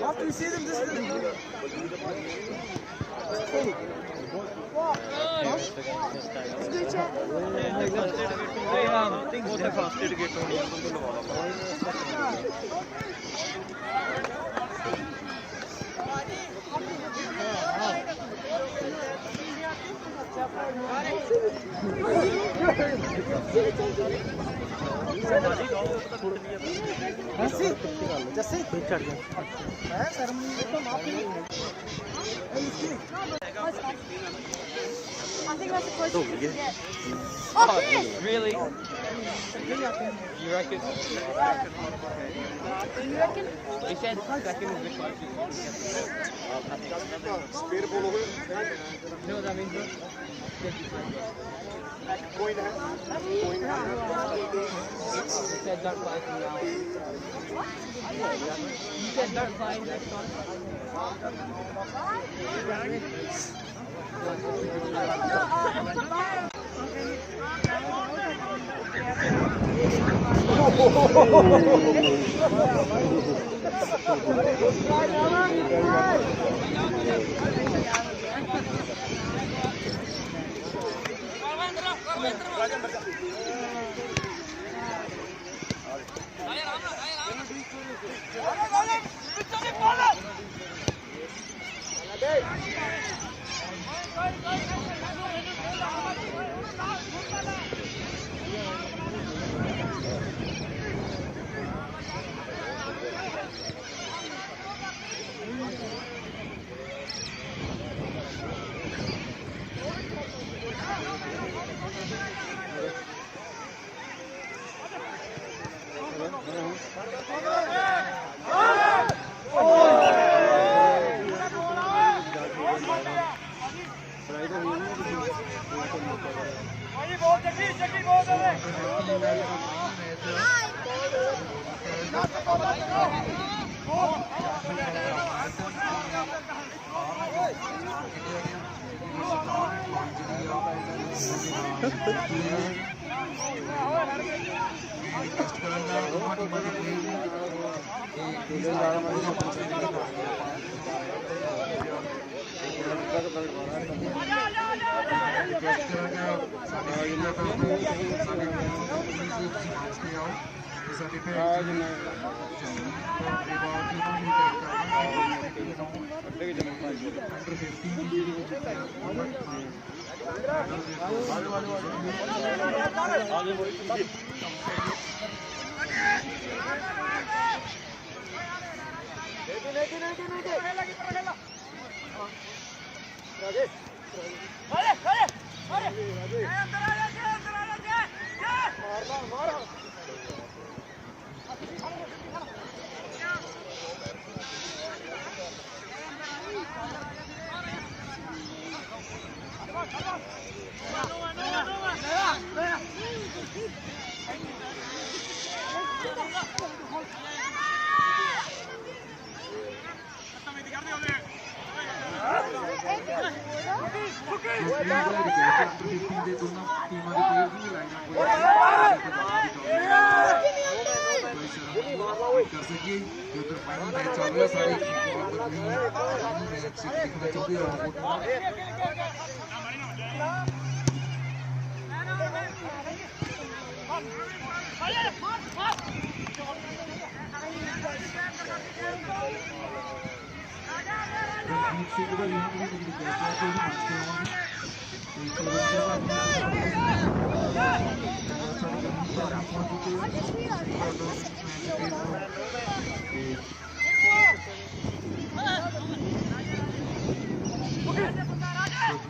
After you see them, this is जैसे चढ़ गया I think that's the first one. Yeah. Oh, really? You reckon? You reckon? He said second is the You know what that means, bro? He said don't fly from now. He said don't fly next time.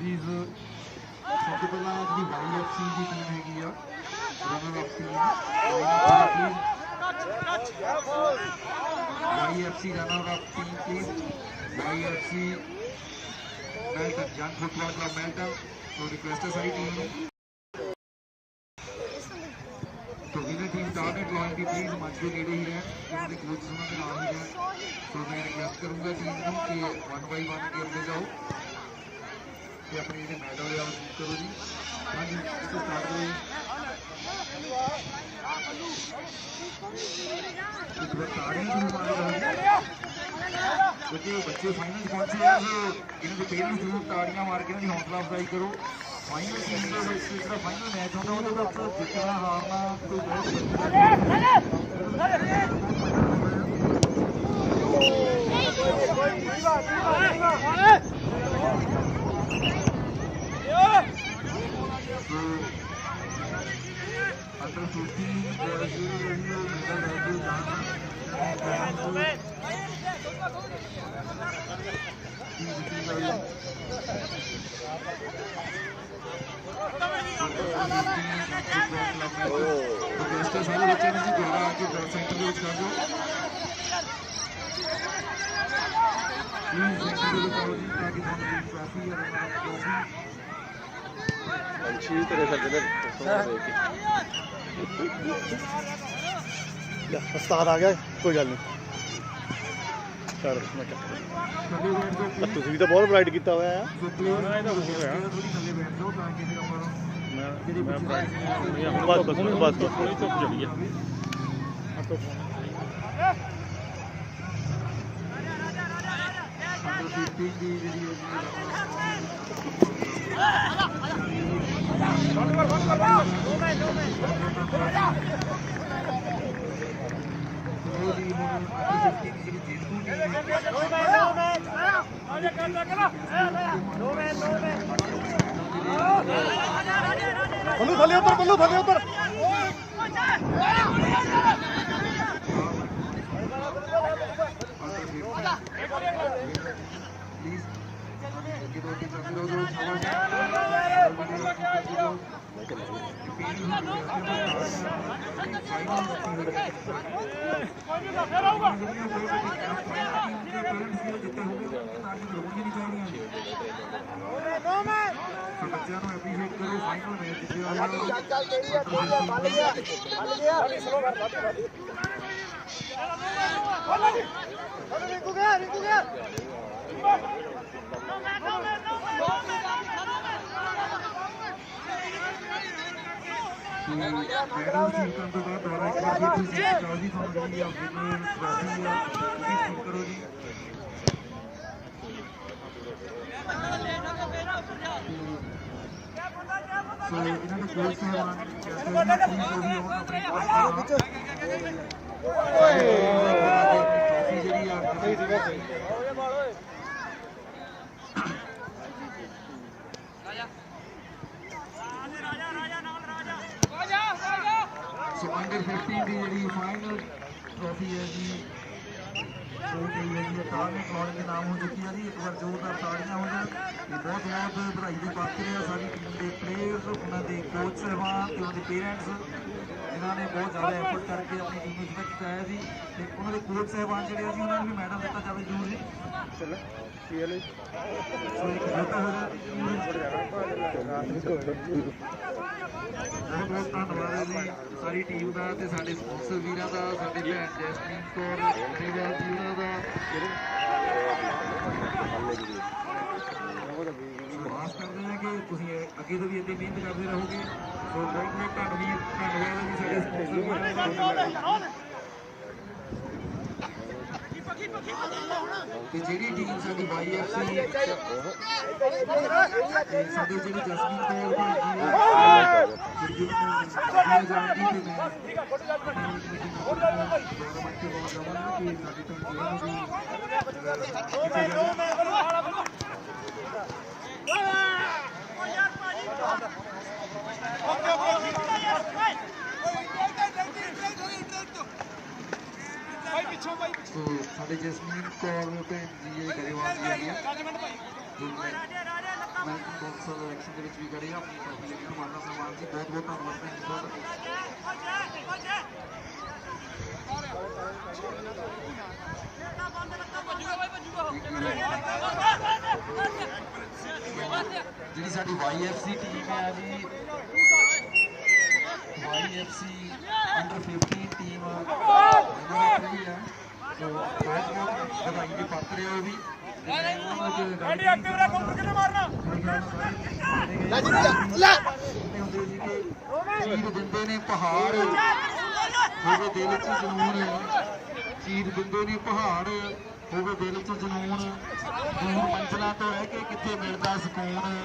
Please ਸਭ ਤੋਂ ਪਹਿਲਾਂ ਜਿਹੜੀ YFC ਦੀ team ਹੈਗੀ ਆ runner of team YFC runner of team please YFC Melton ਜਨ football club Melton ਸੋ request ਹੈ ਸਾਰੀ team ਨੂੰ तो विनर टीम टारगेट लॉन्च की प्लीज मंच के नेड़े ही रहें उन्होंने कोच उन्होंने नाम ही रहें तो मैं रिक्वेस्ट करूँगा टीम को कि 1 by 1 गेम ले जाओ तो अपने जो मैडल है वो जीत करो जी हाँ जी इसको स्टार्ट करो एक बार ताड़ियां शुरू मार रहे क्योंकि बच्चे फाइनल पहुंचे हैं तो इन्होंने पेरेंट्स जरूर ताड़ियां मार के इन्होंने हौसला अफजाई करो फाइनल टीम के ਜਿਹੜਾ ਫਾਈਨਲ ਮੈਚ ਹੁੰਦਾ ਉਹਦੇ ਵਿੱਚ ਜਿੱਤਣਾ ਹਾਰਨਾ ਕੋਈ ਬਹੁਤ अंडर 15 सारे बच्चे ने जी गोला आके सेंटर में कर दो प्लीज सेंटर में करो जी ताकि हमारी ट्रॉफी या ट्रॉफी अच्छी तरह से जगह उस्ताद आ गया कोई गल नहीं चल मैं ਤੁਸੀਂ ਵੀ ਤਾਂ ਬਹੁਤ ਬਰਾਈਟ ਕੀਤਾ ਹੋਇਆ ਹੈ ਬਸ ਥੋੜੀ ਧੁੱਪ ਚੜੀ ਹੈ बल्लू थले उतर बच्चों को एप्रीशिएट करो फाइनल मैच जितने करो जी So, इन्होंने कोच साहबान So, under 15 ਦੀ ਜਿਹੜੀ ਫਾਈਨਲ ਟਰੋਫੀ ਹੈ ਜੀ ਉਹ ਕਹੀ ਹੈ ਜੀ ਟਾਰਗੇਟ ਲੌਂਚ ਦੇ ਨਾਮ ਹੋ ਚੁੱਕੀ ਹੈ ਜੀ ਇੱਕ ਵਾਰ ਜ਼ੋਰਦਾਰ ਤਾੜੀਆਂ ਹੋ ਜਾਣ ਇਹ ਬਹੁਤ ਵਧਾਈ ਦੇ ਪਾਤਰ ਹੈ ਸਾਡੀ ਟੀਮ ਦੇ ਪਲੇਅਰਸ ਉਹਨਾਂ ਦੇ ਕੋਚ ਸਾਹਿਬਾਨ ਤੇ ਉਹਨਾਂ ਦੇ ਪੇਰੈਂਟਸ ਜਿਨ੍ਹਾਂ ਨੇ ਬਹੁਤ ਜ਼ਿਆਦਾ ਐਫਰਟ ਕਰਕੇ ਆਪਣੀ ਟੀਮ ਨੂੰ ਸਿਲੈਕਟ ਕੀਤਾ ਜੀ ਤੇ ਉਹਨਾਂ ਦੇ ਕੋਚ ਸਾਹਿਬਾਨ ਜਿਹੜੇ ਸੀ ਉਹਨਾਂ ਨੂੰ ਵੀ ਮੈਡਲ ਦਿੱਤਾ ਜਾਵੇ ਜ਼ਰੂਰ ਜੀ ਚਲੋ ਕੀ ਹੈ ਸੋ ਇੱਕ ਛੋਟਾ ਹੋ ਜਾਵੇ बहुत बहुत धन्यवाद है जी सारी टीम का ते साडे स्पॉन्सर वीरां दा साडे भैन जैसमीन कौर रेवाल जी उन्हां दा आस करते हैं कि तुसीं अगे तो भी इतनी मेहनत करते रहोगे तो बहुत बहुत धन्यवाद है जी साडे स्पॉन्सर वीरां दा ਤੇ ਜਿਹੜੀ ਟੀਮ ਸਾਡੀ YFC ਤੇ ਸਾਡੀ ਜਿਹੜੀ ਜਸਮੀਨ ਕੌਰ ਭਾਜੀ ਹੈ ਜਿਹੜੀ ਜਾਣਦੀ ਤੇ ਮੈਂ तो साढ़े जसमीन कौर भैन जी गरेवाल जी ਮੈਨੇਜਮੈਂਟ ਕੌਂਸਲ ਇਲੈਕਸ਼ਨ ਦੇ ਵਿੱਚ ਵੀ ਖੜੇ ਆ ਆਪਣੀ ਟਰਾਫੀ ਲੈ ਕੇ ਮਾਤਾ ਸਨਮਾਨ ਜੀ ਬਹੁਤ ਬਹੁਤ ਧੰਨਵਾਦ ਭੈਣ ਜੀ ਤੁਹਾਡਾ ਜਿਹੜੀ ਸਾਡੀ YFC ਟੀਮ ਹੈ ਜੀ YFC ਅੰਡਰ 15 ਟੀਮ ਇਹਨਾਂ ਹੈ ਸੋ ਬਹੁਤ ਬਹੁਤ ਵਧਾਈ ਦੇ ਪਾਤਰ ਹੈ ਉਹ ਵੀ ਐਡੀ ਅੱਗੇ ਵੀਰੇ ਕੋਲ ਕਿੱਥੇ ਮਾਰਨਾ ਲੈ ਜੀ ਲੈ ਚੀਰ ਦਿੰਦੇ ਨੇ ਪਹਾੜ ਹੋਵੇ ਦਿਲ 'ਚ ਜਨੂਨ ਚੀਰ ਦਿੰਦੇ ਨੇ ਪਹਾੜ ਹੋਵੇ ਦਿਲ 'ਚ ਜਨੂਨ ਦੂਰ ਮੰਜ਼ਲਾਂ ਤੋਂ ਰਹਿ ਕੇ ਕਿੱਥੇ ਮਿਲਦਾ ਸਕੂਨ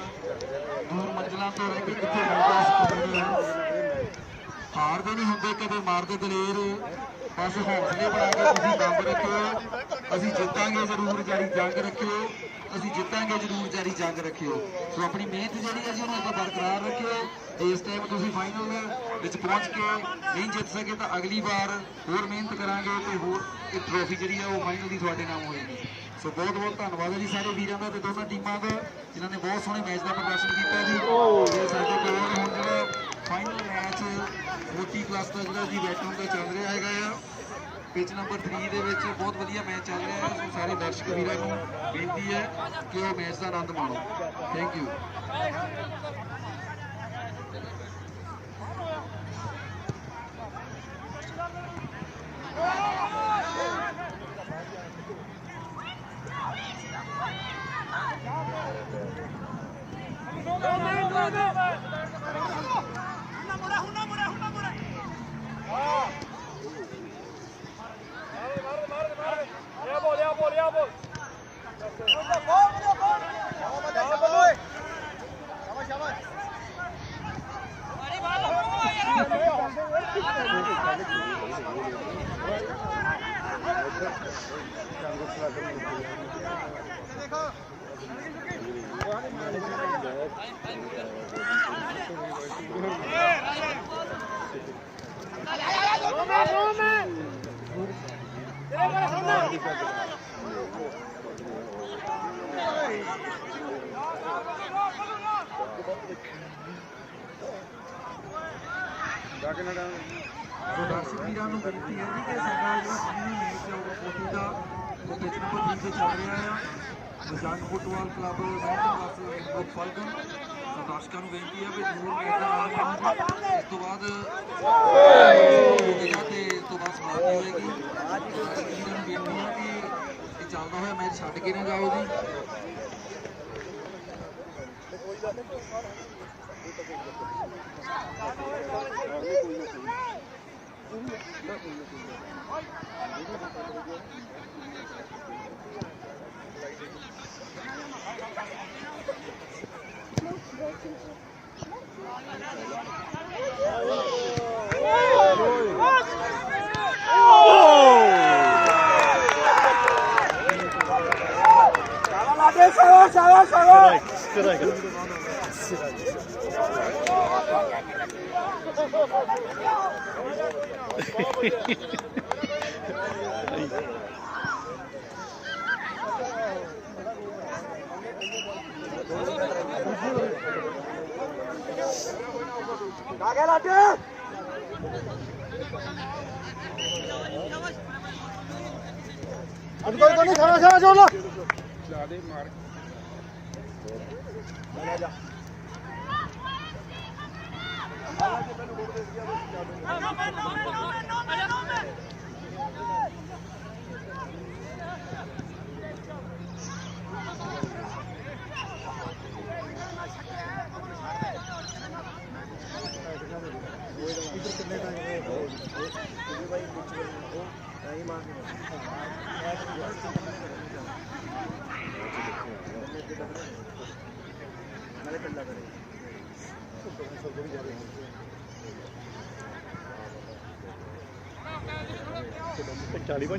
ਦੂਰ ਮੰਜ਼ਲਾਂ ਤੋਂ ਰਹਿ ਕੇ ਕਿੱਥੇ ਮਿਲਦਾ ਸਕੂਨ ਹਾਰਦੇ ਨਹੀਂ ਹੁੰਦੇ ਕਦੇ ਮਾਰਦੇ ਦਲੇਰ ਬਸ ਹੌਸਲੇ ਬਣਾ ਕੇ ਤੁਸੀਂ ਦਮ ਰੱਖਿਓ ਅਸੀਂ ਜਿੱਤਾਂਗੇ ਜ਼ਰੂਰ ਜਾਰੀ ਜੰਗ ਰੱਖਿਓ ਅਸੀਂ ਜਿੱਤਾਂਗੇ ਜ਼ਰੂਰ ਜਾਰੀ ਜੰਗ ਰੱਖਿਓ ਸੋ ਆਪਣੀ ਮਿਹਨਤ ਜਿਹੜੀ ਹੈ ਜੀ ਉਹਨੂੰ ਅੱਗੇ ਬਰਕਰਾਰ ਰੱਖਿਓ ਇਸ ਟਾਈਮ ਤੁਸੀਂ ਫਾਈਨਲ ਵਿੱਚ ਪਹੁੰਚ ਕੇ ਨਹੀਂ ਜਿੱਤ ਸਕੇ ਤਾਂ ਅਗਲੀ ਵਾਰ ਹੋਰ ਮਿਹਨਤ ਕਰਾਂਗੇ ਤੇ ਹੋਰ ਇੱਕ ਟਰੋਫੀ ਜਿਹੜੀ ਹੈ ਉਹ ਫਾਈਨਲ ਦੀ ਤੁਹਾਡੇ ਨਾਮ ਹੋਏਗੀ ਸੋ ਬਹੁਤ ਬਹੁਤ ਧੰਨਵਾਦ ਹੈ ਜੀ ਸਾਰੇ ਵੀਰਾਂ ਦਾ ਤੇ ਦੋਨਾਂ ਟੀਮਾਂ ਦਾ ਜਿਨ੍ਹਾਂ ਨੇ ਬਹੁਤ ਸੋਹਣੇ ਮੈਚ ਦਾ ਪ੍ਰਦਰਸ਼ਨ ਕੀਤਾ ਜੀ ਤੇ ਸਾਡੇ ਕੋਲ ਹੁਣ ਜਿਹੜਾ ਫਾਈਨਲ ਮੈਚ 40 ਪਲੱਸ ਦਾ ਜਿਹੜਾ ਜੀ ਵੈਟਰਨ ਦਾ ਚੱਲ ਰਿਹਾ ਹੈਗਾ ਆ ਪਿਚ ਨੰਬਰ 3 ਦੇ ਵਿੱਚ ਬਹੁਤ ਵਧੀਆ ਮੈਚ ਚੱਲ ਰਿਹਾ ਹੈ ਸੋ ਸਾਰੇ ਦਰਸ਼ਕ ਵੀਰਾਂ ਨੂੰ ਬੇਨਤੀ ਹੈ ਕਿ ਉਹ ਮੈਚ ਦਾ ਆਨੰਦ ਮਾਣੋ ਥੈਂਕ ਯੂ ਸੋ ਦਰਸ਼ਕ ਵੀਰਾਂ ਨੂੰ ਬੇਨਤੀ ਹੈ ਜੀ ਕਿ ਸਾਡਾ ਜਿਹੜਾ ਫਾਈਨਲ ਮੈਚ ਹੈ ਉਹ ਕੋਟੀ ਦਾ ਉਹ ਪਿਚ ਨੰਬਰ 3 ਤੇ ਚੱਲ ਰਿਹਾ ਆ ਜੰਗ ਫੁੱਟਬਾਲ ਕਲੱਬ ਮੈਚ ਗਰੁੱਪ ਫਲਕਨ ਸੋ ਦਰਸ਼ਕਾਂ ਨੂੰ ਬੇਨਤੀ ਹੈ ਵੀ ਜ਼ਰੂਰ ਮੈਚ ਦਾ ਆਨੰਦ ਮਾਣੋ ਇਸ ਤੋਂ ਬਾਅਦ ਹੋਵੇਗਾ ਤੇ ਇਸ ਤੋਂ ਬਾਅਦ ਸਮਾਪਤੀ ਹੋਏਗੀ ਦਰਸ਼ਕ ਵੀਰਾਂ ਨੂੰ ਬੇਨਤੀ ਹੈ ਕਿ ਇਹ ਚੱਲਦਾ ਹੋਇਆ ਮੈਚ ਛੱਡ ਕੇ ਨਾ ਜਾਓ ਜੀ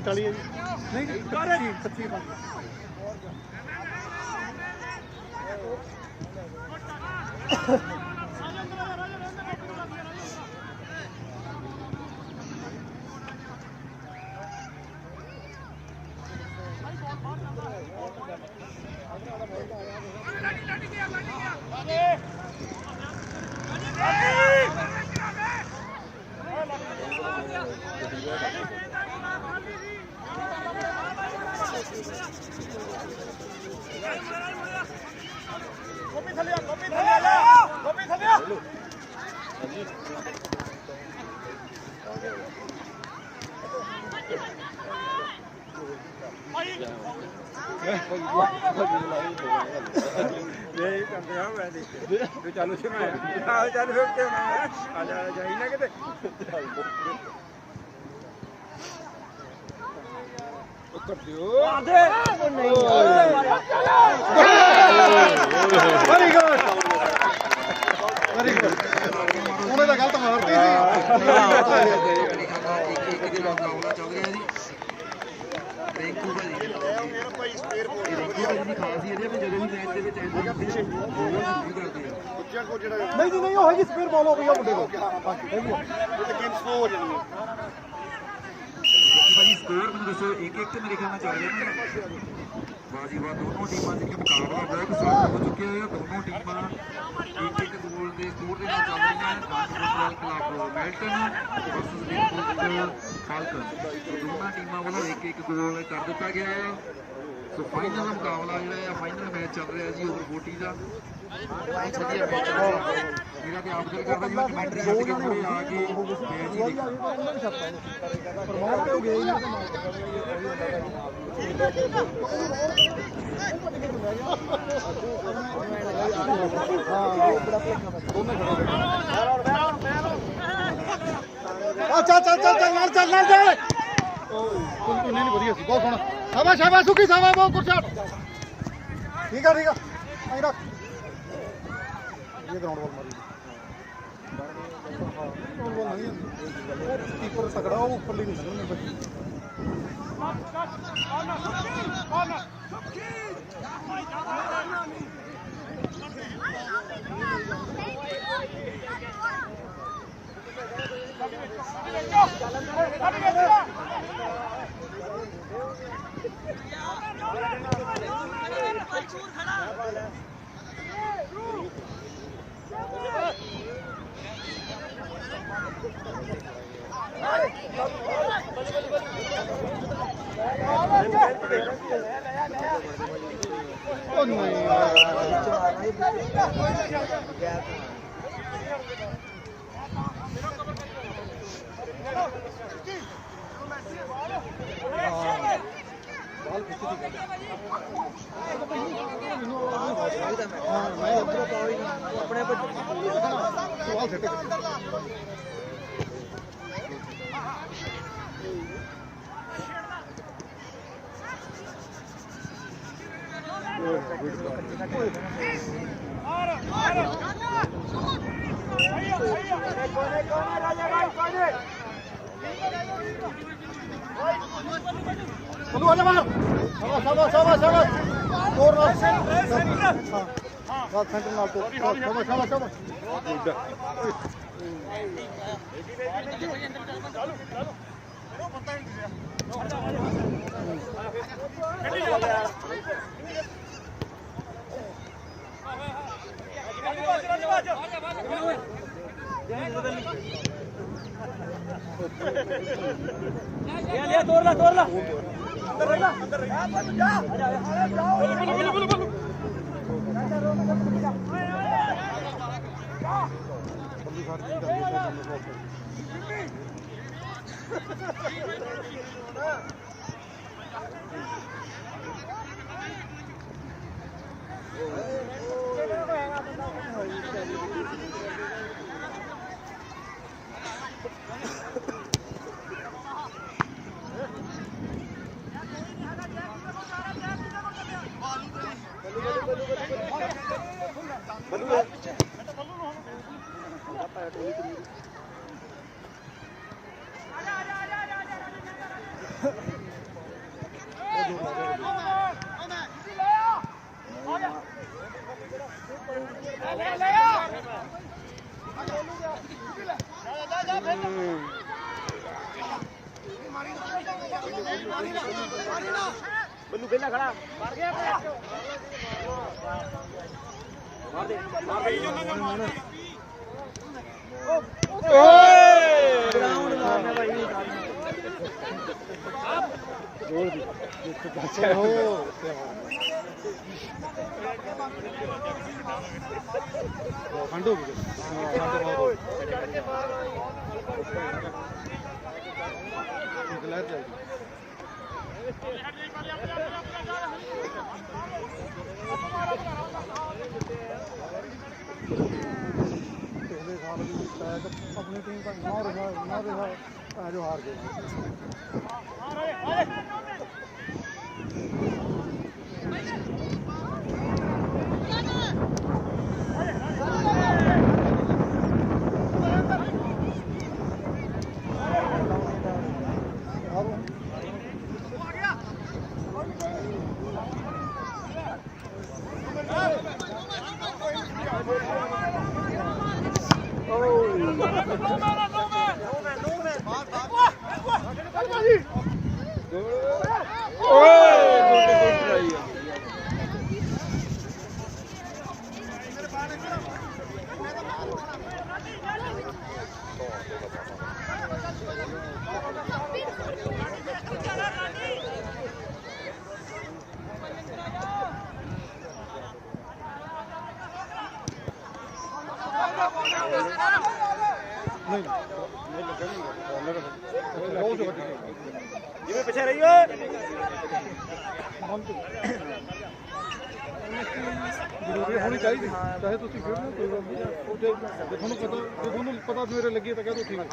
चाली है जी नहीं 25 Ready, ਇਹ ਕਰਦੇ ਆ ਮੈਂ ਤੇ ਚਾਲੂ ਸੀ ਮੈਂ ਆ ਚੱਲ ਫਿਰ ਤੇ ਆ ਜਾ ਜਾਈ ਨਾ ਕਿਤੇ ਉੱਤਰ ਦਿਓ ਆਦੇ ਨਹੀਂ ਵੈਰੀ ਗੁੱਡ ਉਹਨੇ ਤਾਂ ਗਲਤ ਮਾਰਤੀ ਸੀ ਇੱਕ ਦੇ ਮੁਕਾਬਲਾ ਚੱਲ ਰਿਹਾ ਜੀ ਰਿੰਕੂ ਭਾਜੀ ਰਿੰਕੂ ਭਾਜੀ ਦੀ ਖਾਸ ਇਹਦੇ ਵੀ ਜਦੋਂ ਵੀ ਮੈਚ ਦੇ ਵਿੱਚ ਐਂਟਰੀ ਕਰਦੇ ਆ ਬਹੁਤ ਕਰਦੇ ਆ ਨਹੀਂ ਜੀ ਨਹੀਂ ਉਹ ਹੈਗੀ ਸਪੇਅਰ ਬਾਲ ਹੋ ਗਈ ਆ ਮੁੰਡੇ ਕੋਲ ਹੈਗੀ ਤੇ ਗੇਮ ਸਲੋ ਹੋ ਜਾਣੀ ਹੈ ਭਾਜੀ ਸਕੋਰ ਮੈਨੂੰ ਦੱਸੋ ਇੱਕ ਇੱਕ ਤੇ ਮੇਰੇ ਖਿਆਲ ਨਾਲ ਚੱਲ ਰਿਹਾ ਨਾ ਬਾਜੀ ਬਾਤ ਦੋਨੋਂ ਟੀਮਾਂ ਦੇ ਮੁਕਾਬਲਾ ਬਹੁਤ ਸਖਤ ਹੋ ਚੁੱਕਿਆ ਹੈ ਦੋਨੋਂ ਟੀਮਾਂ ਇੱਕ ਇੱਕ ਗੋਲ ਦੇ ਸਕੋਰ ਦੇ ਨਾਲ ਚੱਲ ਰਹੀਆਂ ਹਨ club Melton versus Rinku Falcon ਦੋਨਾਂ ਟੀਮਾਂ ਵੱਲੋਂ ਇੱਕ ਇੱਕ ਗੋਲ ਕਰ ਦਿੱਤਾ ਗਿਆ ਹੈ ਸੋ ਫਾਈਨਲ ਦਾ ਮੁਕਾਬਲਾ ਜਿਹੜਾ ਹੈ ਫਾਈਨਲ ਮੈਚ ਚੱਲ ਰਿਹਾ ਜੀ ਓਵਰ 40 ਦਾ ਬਹੁਤ ਵਧੀਆ ਮੈਚ ਚੱਲ ਰਿਹਾ ਮੇਰਾ ਤੇ ਆਪ ਦਿਲ ਕਰਦਾ ਜੀ ਮੈਂ ਕਮੈਂਟਰੀ ਹੱਟ ਕੇ ਮੂਹਰੇ ਆ ਕੇ ਮੈਚ ਹੀ ਦੇਖਾਂ ਪ੍ਰਮੋਟ ਹੋ ਗਏ ਚੱਲ ਨਹੀਂ ਵਧੀਆ ਸੀ ਬਹੁਤ ਸੋਹਣਾ ਸ਼ਾਬਾਸ਼ ਸੁਖੀ ਸ਼ਾਬਾਸ਼ ਬਹੁਤ ਗੁੱਡ ਸ਼ਾਟ ਠੀਕ ਆ ਆਈ ਰੱਖ ਇਹ ਗਰਾਊਂਡ ਬਾਲ ਮਾਰੀ ਕੀਪਰ ਤਕੜਾ ਉਹ ਉੱਪਰਲੀ ਨਹੀਂ ਸਕਣੇ ਬੱਚੀ ਉਹ ਨਹੀਂ ਆਪਣੇ ਸਵਾਲ ਸੈੱਟ चलो आजा बाहर शाबाश और हां बात सेंटर नाल तो शाबाश ले तोड़ ला बल्लू बेला खड़ा मार गया मार दे ग्राउंड मारना भाई जोर दी हो ठंड हो गई निकला जाएगी पिछले साल भी शायद अपनी टीम का 9 रहा जो हार गए। ਜਿਵੇਂ ਪਿੱਛੇ ਰਹੀ ਓਏ ਜ਼ਰੂਰੀ ਹੋਣੀ ਚਾਹੀਦੀ ਚਾਹੇ ਤੁਸੀਂ ਖੇਡ ਲਓ ਕੋਈ ਗੱਲ ਨਹੀਂ ਉਹ ਜੇ ਤੁਹਾਨੂੰ ਪਤਾ ਮੇਰੇ ਲੱਗੀ ਤਾਂ ਕਹਿ ਦੋ ਠੀਕ ਹੈ।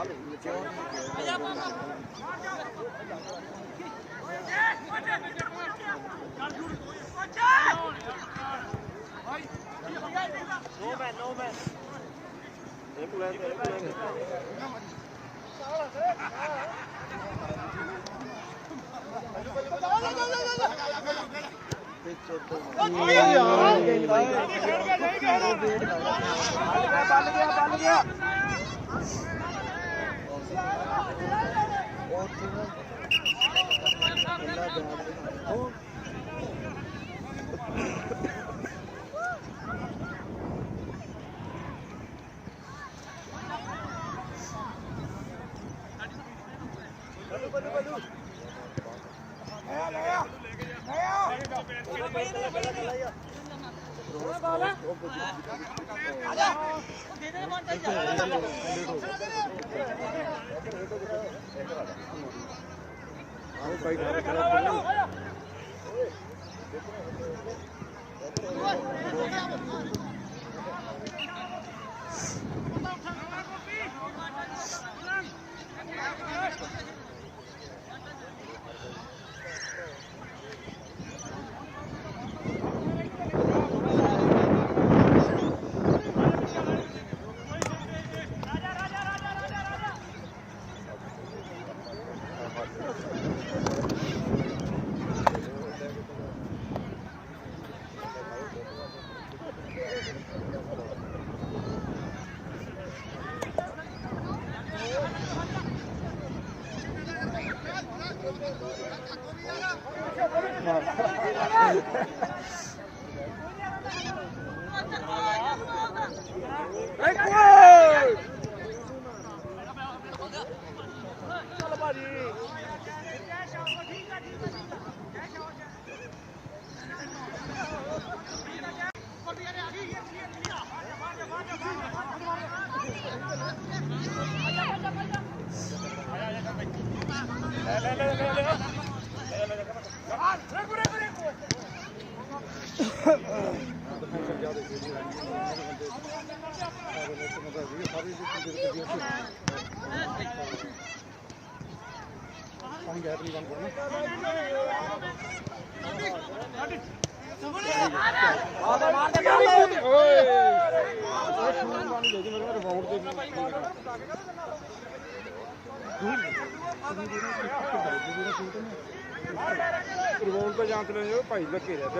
No man. बन गया रिवॉल्व तो जानते रहे भाई लगे रहते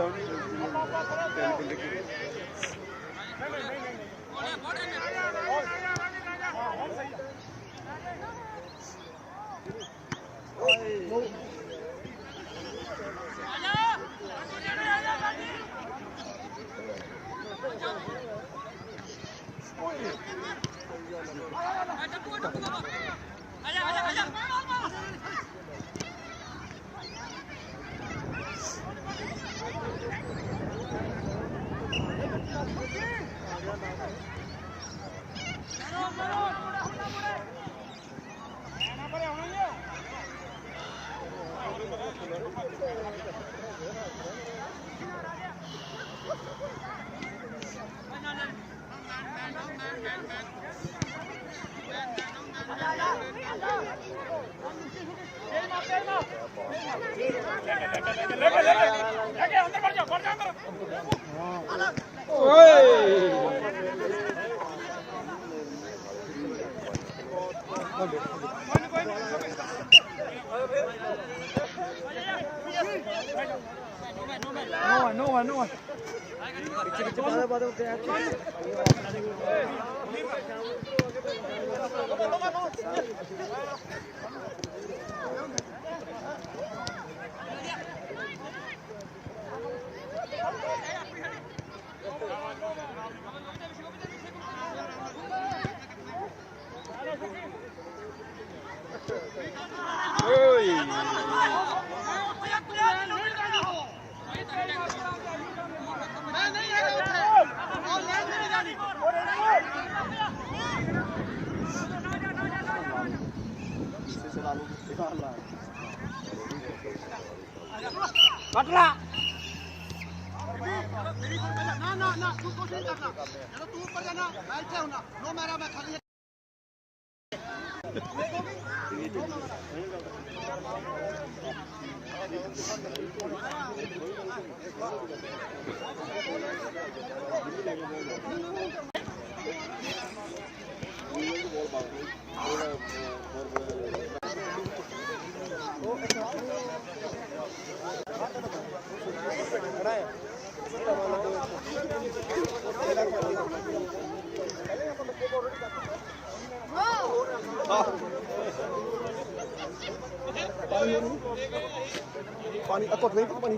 ਪਾਣੀ ਆ ਘੁੱਟ ਨਹੀਂ ਪਾਣੀ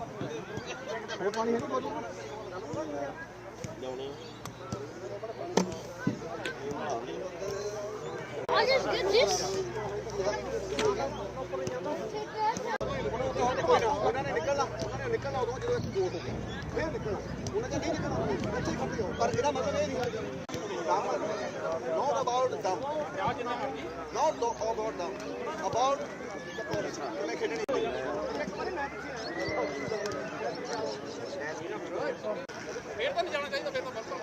ਹੋਰ ਪਾਣੀ ਹੈ ਨਹੀਂ ਬੋਤਲ I just get this. ਉਹਨਾਂ ਨੇ ਨਿਕਲਣਾ ਉਦੋਂ ਜਦੋਂ ਅਸੀਂ ਦੋ ਹੋ ਗਏ ਫੇਰ ਨਿਕਲਣਾ ਉਹਨਾਂ ਨੇ ਨਹੀਂ ਨਿਕਲਣਾ ਇੱਥੇ ਖੜੇ ਹੋ ਪਰ ਇਹਦਾ ਮਤਲਬ ਇਹ ਨਹੀਂ ਹੈ not about them not about them about ਮੈਂ ਖੇਡਣੀ ਫੇਰ ਤਾਂ ਨਹੀਂ ਜਾਣਾ ਚਾਹੀਦਾ ਫੇਰ ਤਾਂ ਬਿਲਕੁਲ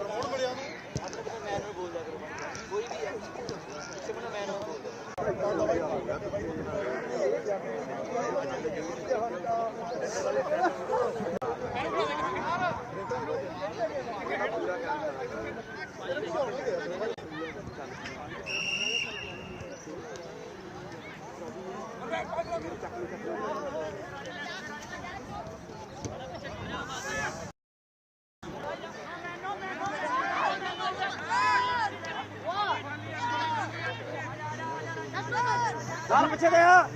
ਰੌਣ ਬੜਿਆ ਨੂੰ ਮੈਨ ਨੂੰ ਬੋਲ ਦਿਆ ਕਰੋ ਕੋਈ ਵੀ ਹੈ ਸਿਮਰਨ ਮੈਨ ਨੂੰ ਬੋਲ ਨਾਲ ਪਿੱਛੇ ਗਿਆ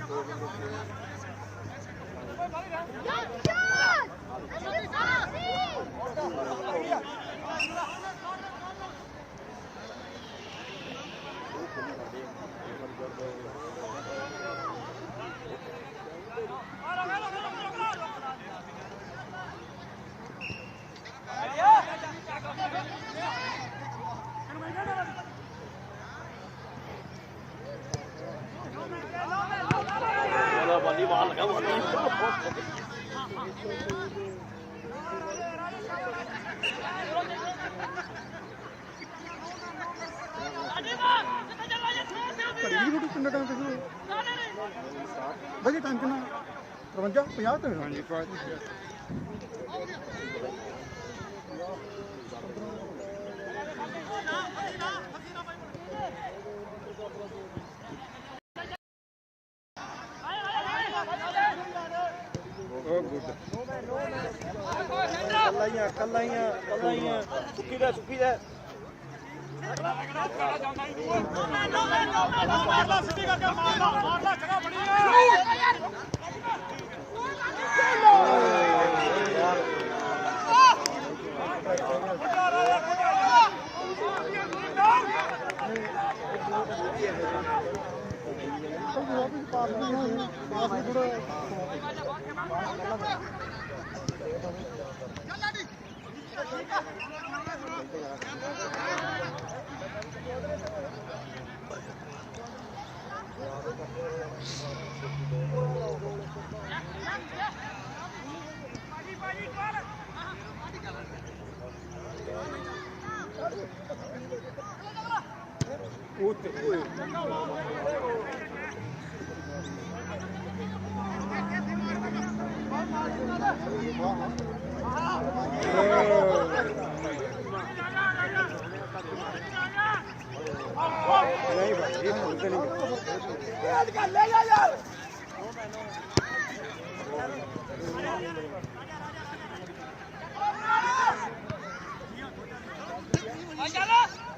ਬਾਲੀ ਬਾਲ ਲਗਾ ਘੜੀ ਦੀ ਰੋਟੀ ਕਿੰਨਾ ਟਾਈਮ ਤੇ ਸ਼ੁਰੂ ਬਜੀ ਟਾਈਮ ਕਿੰਨਾ 53 50 ਤੇ ਹਾਂਜੀ ਕੱਲਾਈਆਂ ਸੁੱਕੀ ਦਾ ਮਾਰਲਾ ਸਿੱਧੀ ਕਰਕੇ ਮਾਰਲਾ ਜਗ੍ਹਾ ਬਣੀ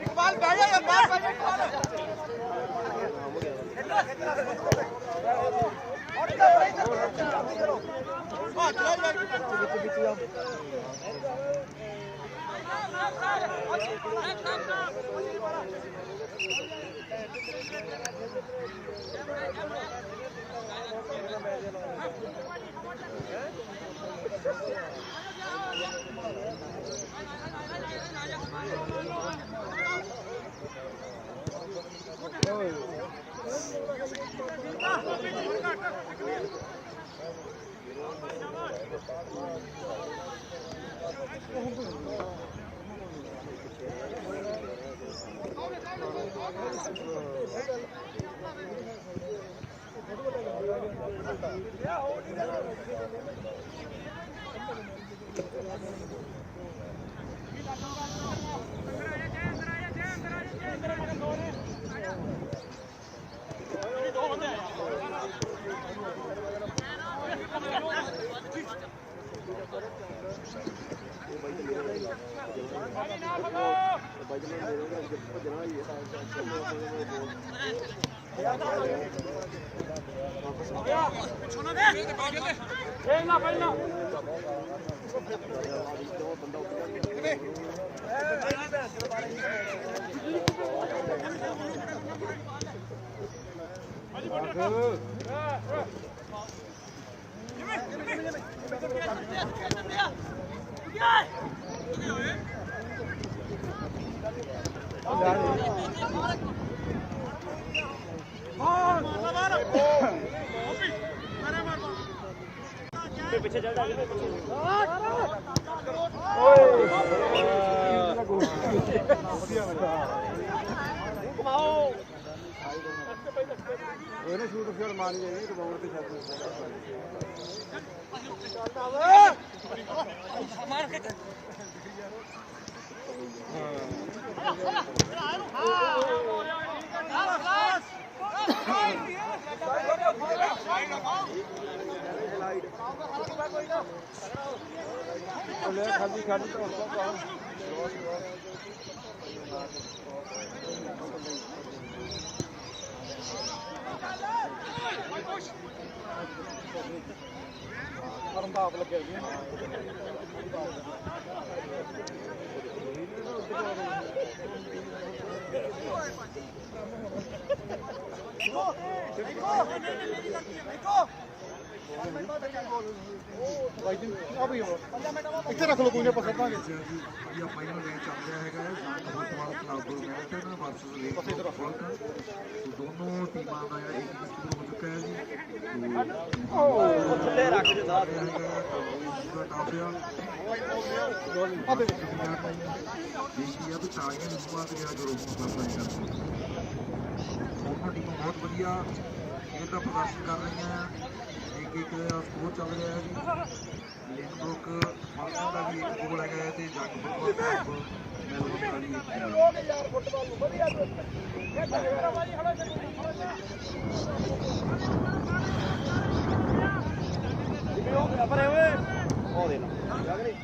ਇਕਬਾਲ ਬਹਿ ਜਾ ਯਾਰ ਬਾਹਰ ਬਹਿ ਜਾ ਪਿੱਛੇ ਚੱਲ ਜਾ ਇਹਨੇ ਸ਼ੂਟ ਫਿਰ ਮਾਰੀ ਜਾਈ ਤੇ ਬਾਉਰ ਤੇ ਛੱਡ ਮਾਰ ਕੇ ਖਾਲੀ ਖਾਲੀ ਕਰਨ ਦਾ ਆਪ ਲੱਗਿਆ ਜੀ ਇੱਥੇ ਰੱਖ ਲਓ ਕੋਈ ਨਾ ਪਕੜ ਦਾਂਗੇ ਇਹ ਫਾਈਨਲ ਮੈਚ ਚੱਲ ਰਿਹਾ ਹੈਗਾ football club Melton versus Lake Fulton ਦੋਨੋਂ ਟੀਮਾਂ ਦਾ ਜਿਹੜਾ ਇੱਕ ਸਕੋਰ ਹੋ ਚੁੱਕਾ ਹੈ ਜੀ ਥੱਲੇ ਰੱਖ ਦੇ ਸਾਥ ਟਾਪਿਆ ਦੇਖੀ ਆ ਵੀ ਤਾਲੀਆਂ ਨਿਸਬਤ ਤੇ ਜਿਹੜਾ ਗਰੁੱਪ ਨੂੰ ਕਰਦਾ ਹੈਗਾ ਦੋਨੋਂ ਟੀਮਾਂ ਬਹੁਤ ਵਧੀਆ ਖੇਡ ਦਾ ਪ੍ਰਦਰਸ਼ਨ ਕਰ ਰਹੀਆਂ ਆ ਇੱਕ ਸਕੋਰ ਚੱਲ ਰਿਹਾ ਹੈ ਜੀ ਲਿੰਕਬਰੁੱਕ ਫਾਲਕਨ ਦਾ ਵੀ ਇੱਕ ਗੋਲ ਹੈਗਾ ਤੇ ਜੱਗ ਫੁੱਟਬਾਲ ਕਲੱਬ ਮੈਲਬੌਰਨ ਦਾ ਵੀ ਇੱਕ ਯਾਰ ਫੁੱਟਬਾਲ ਨੂੰ ਵਧੀਆ ਜਿਵੇਂ ਉਹ ਪਰੇ ਓਏ ਉਹ ਦੇ ਨਾ ਲੱਗ ਨਹੀਂ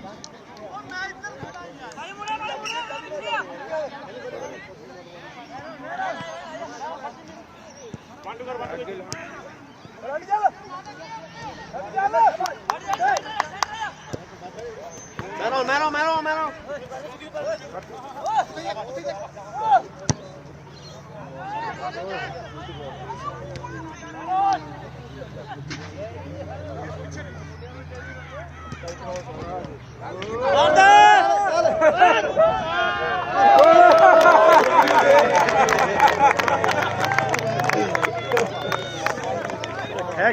ਬੰਦ ਕਰ ਮੈਰੋ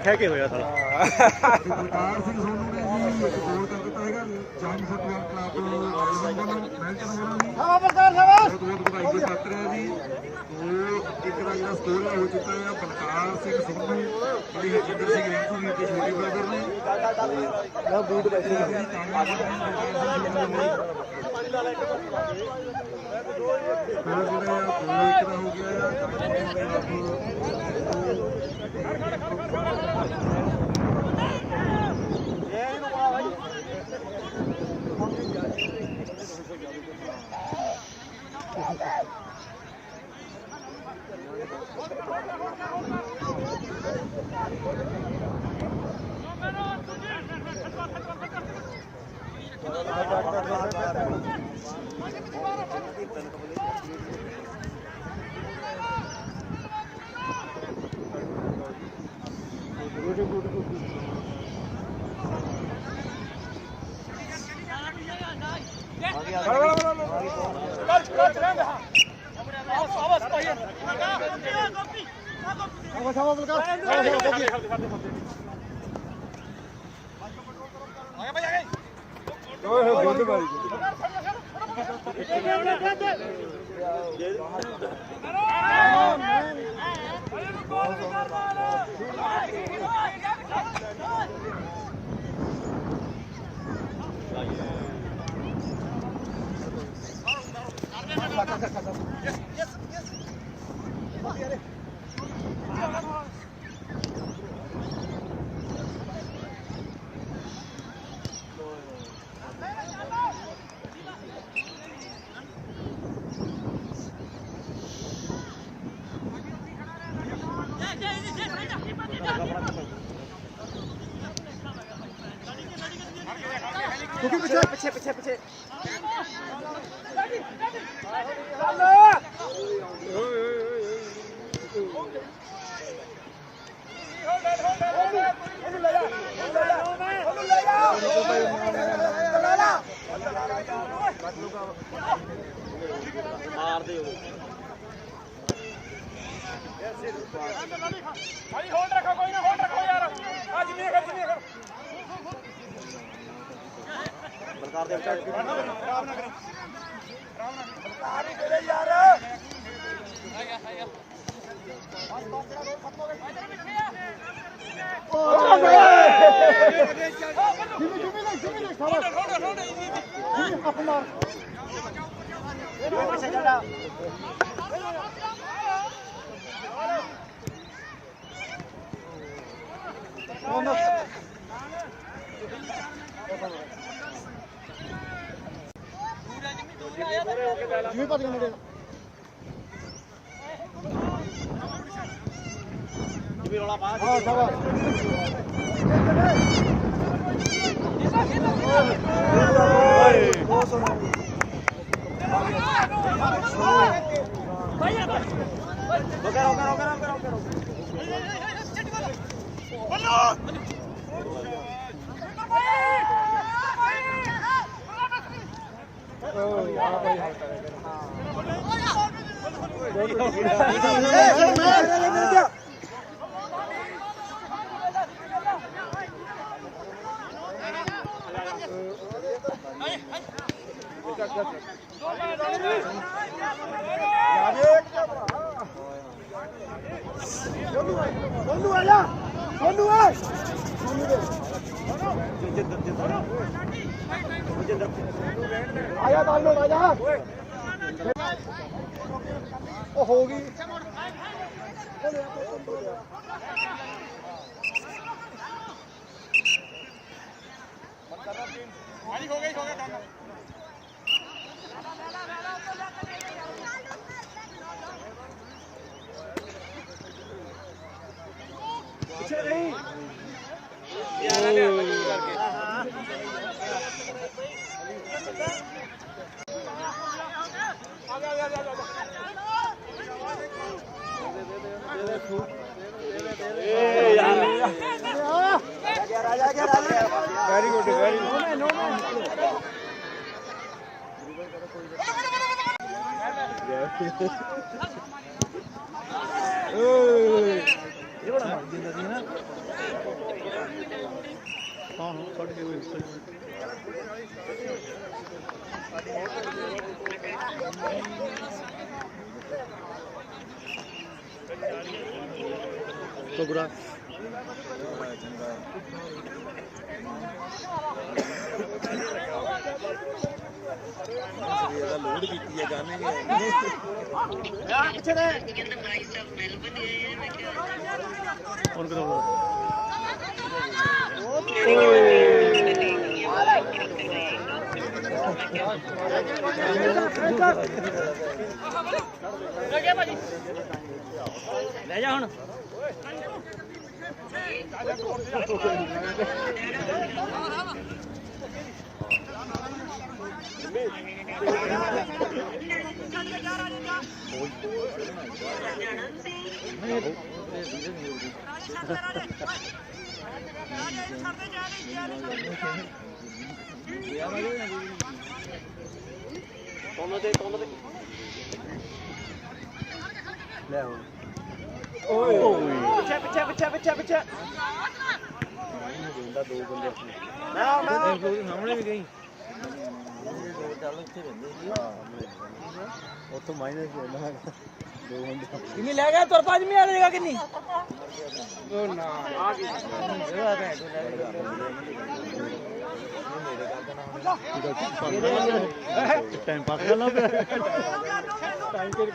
ਖੈ ਕੇ ਹੋਇਆ ਸਾਲਾ ਬਲਕਾਰ ਸਿੰਘ ਸੋਨੂ ਨੇ ਜੀ ਇੱਕ ਗੋਲ ਕਰ ਦਿੱਤਾ ਹੈਗਾ ਜੰਗ ਫੁੱਟਬਾਲ ਕਲੱਬ ਵੱਲੋਂ ਮੈਲਟਨ ਹੋਣਾ ਜੀ ਸ਼ਾਬਾਸ਼ ਬਹੁਤ ਬਹੁਤ ਵਧਾਈ ਦੇ ਪਾਤਰ ਹੈ ਜੀ। ਉਹ ਇੱਕ ਦਾ ਜਿਹੜਾ ਸਕੋਰ ਹੋ ਚੁੱਕਾ ਹੈ ਬਲਕਾਰ ਸਿੰਘ ਸੋਨੂ ਜਿਹੜੀ ਹਰਜਿੰਦਰ ਸਿੰਘ ਰਿੰਕੂ ਵੀਰ ਦੇ ਛੋਟੇ ਬ੍ਰਦਰ ਨੇ ਬੂਟ ਬੈਠੇ ਪਿੱਛੇ ਪਿੱਛੇ ਪਿੱਛੇ ਮਾਰਦੇ ਹੋ ਭਾਈ ਹੋਲਡ ਰੱਖੋ ਕੋਈ ਨਾ ਹੋਲਡ ਰੱਖੋ ਯਾਰ ਅੱਜ ਨਹੀਂ ਕਰ ਬਲਕਾਰ ਦੇ ਵਿਚਾਰ ਆਰਾਮ ਨਾਲ ਕਰੋ ਬਲਕਾਰ ਹੀ ਕਰੇ ਯਾਰ ਜਿਵੇਂ ਪਤਾ ਨਹੀਂ ਜਿਵੇਂ ਰੌਲਾ ਪਾ ਹਾਂ ਸ਼ਾਬਾਸ਼ ਬਹੁਤ ਸੋਹਣਾ ਰੋਕੋ आया डाल लो राजा ओ होगी हो गई काम पीछे नहीं वेरी गुड वेरी ये बड़ा मार दिया ना हां हां कट गए तो बुरा लोड की गाने ले जा हुण पिछे सामने भी गई उतो माइनस किन्नी ले गया तुर पाज में आ जाएगा किन्नी टाइम पास कर लो टाइम कर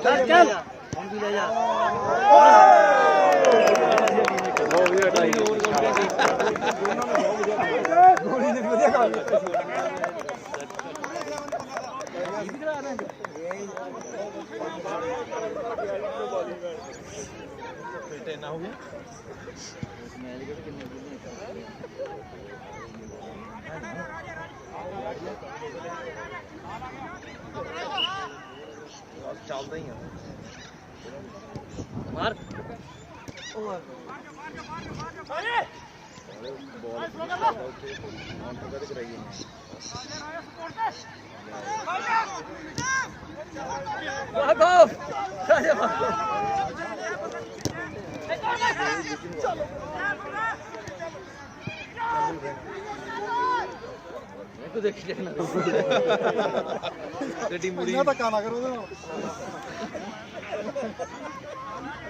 चल चल हम भी ले जा गोली ने बढ़िया काम ना हो गया चलता ही है मार तो देखी लेना गड्डी मुड़ी धक्का ना करो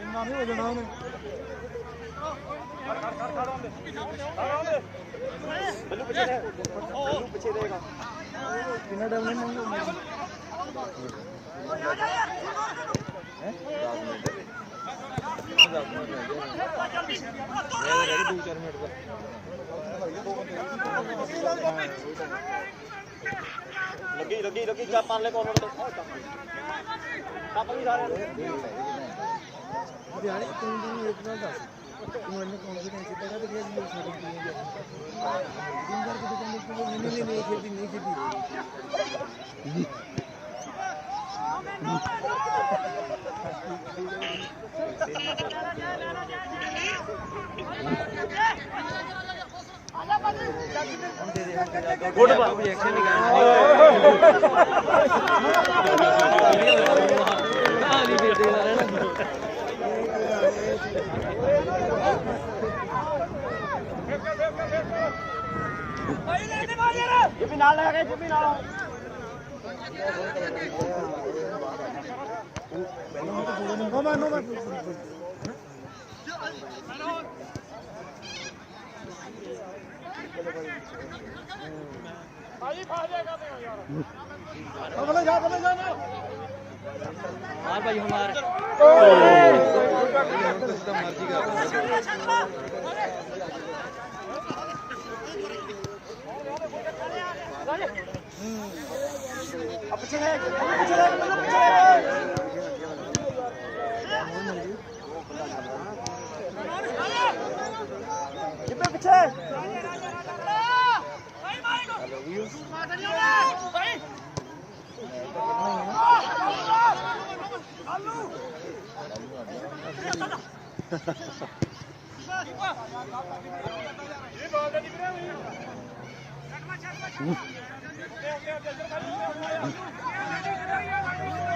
इन्ना नहीं हो जाना उन्हें बल्लू पीछे रहेगा कितना टाइम नहीं मांगो हैं 10 मिनट 2-4 मिनट का लगी क्या पार ले कॉर्नर पे पापा भी सारे यार तुम इतना दस तुमने कॉन्फिडेंस इतना तो दिया ये सारी चीजें दिन भर के दुकान में नहीं खेती गुड बाबू एक्शन निकाल नहीं दे रहा है ना ये भी नाल लगा ये भी नाल नो मैं मार भाई हमार मर्जी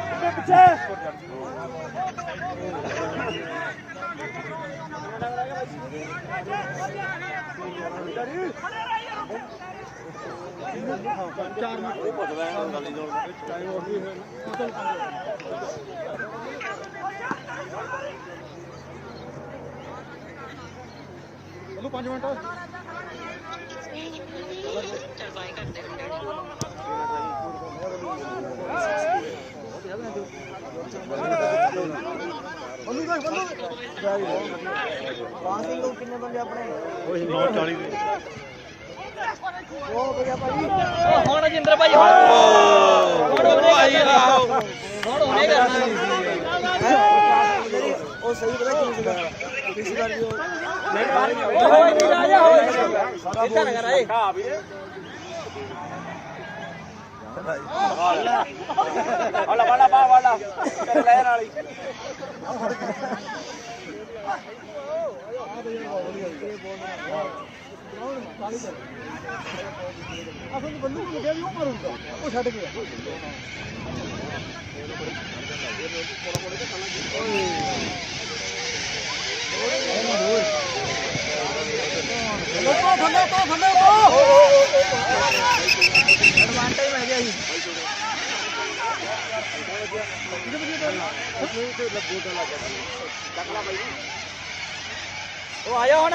का पीछे ਚਲੋ 5 ਮਿੰਟ ਪਾਸਿੰਗ ਕਿੰਨੇ ਬੰਦੇ ਆਪਣੇ ਉਹ 940 ਉਹ ਭਈਆ ਭਾਈ ਹੁਣ ਜਿੰਦਰ ਭਾਈ ਹੁਣ ਉਹਨੇ ਕਰਨਾ ਉਹ ਸਹੀ ਪਤਾ ਕੀ ਸੀਗਾ ਪਿਛਲੀ ਵਾਰ ਵੀ ਉਹ ਹੋਏ ਨਹੀਂ ਰਾਜਾ ਹੋਏ ਇੱਥੇ ਨਾ ਕਰਾਏ ਵਾਲਾ ਕਰ ਲੈ ਵਾਲੀ ਅਸਲ ਵਿੱਚ ਬੰਦੂ ਨੂੰ ਕਿਹਾ ਵੀ ਉਹ ਮਾਰੂਗਾ ਉਹ ਛੱਡ ਗਿਆ ਐਡਵਾਂਟੇਜ ਮਿਲ ਗਿਆ ਜੀ ਉਹ ਆਇਆ ਹੁਣ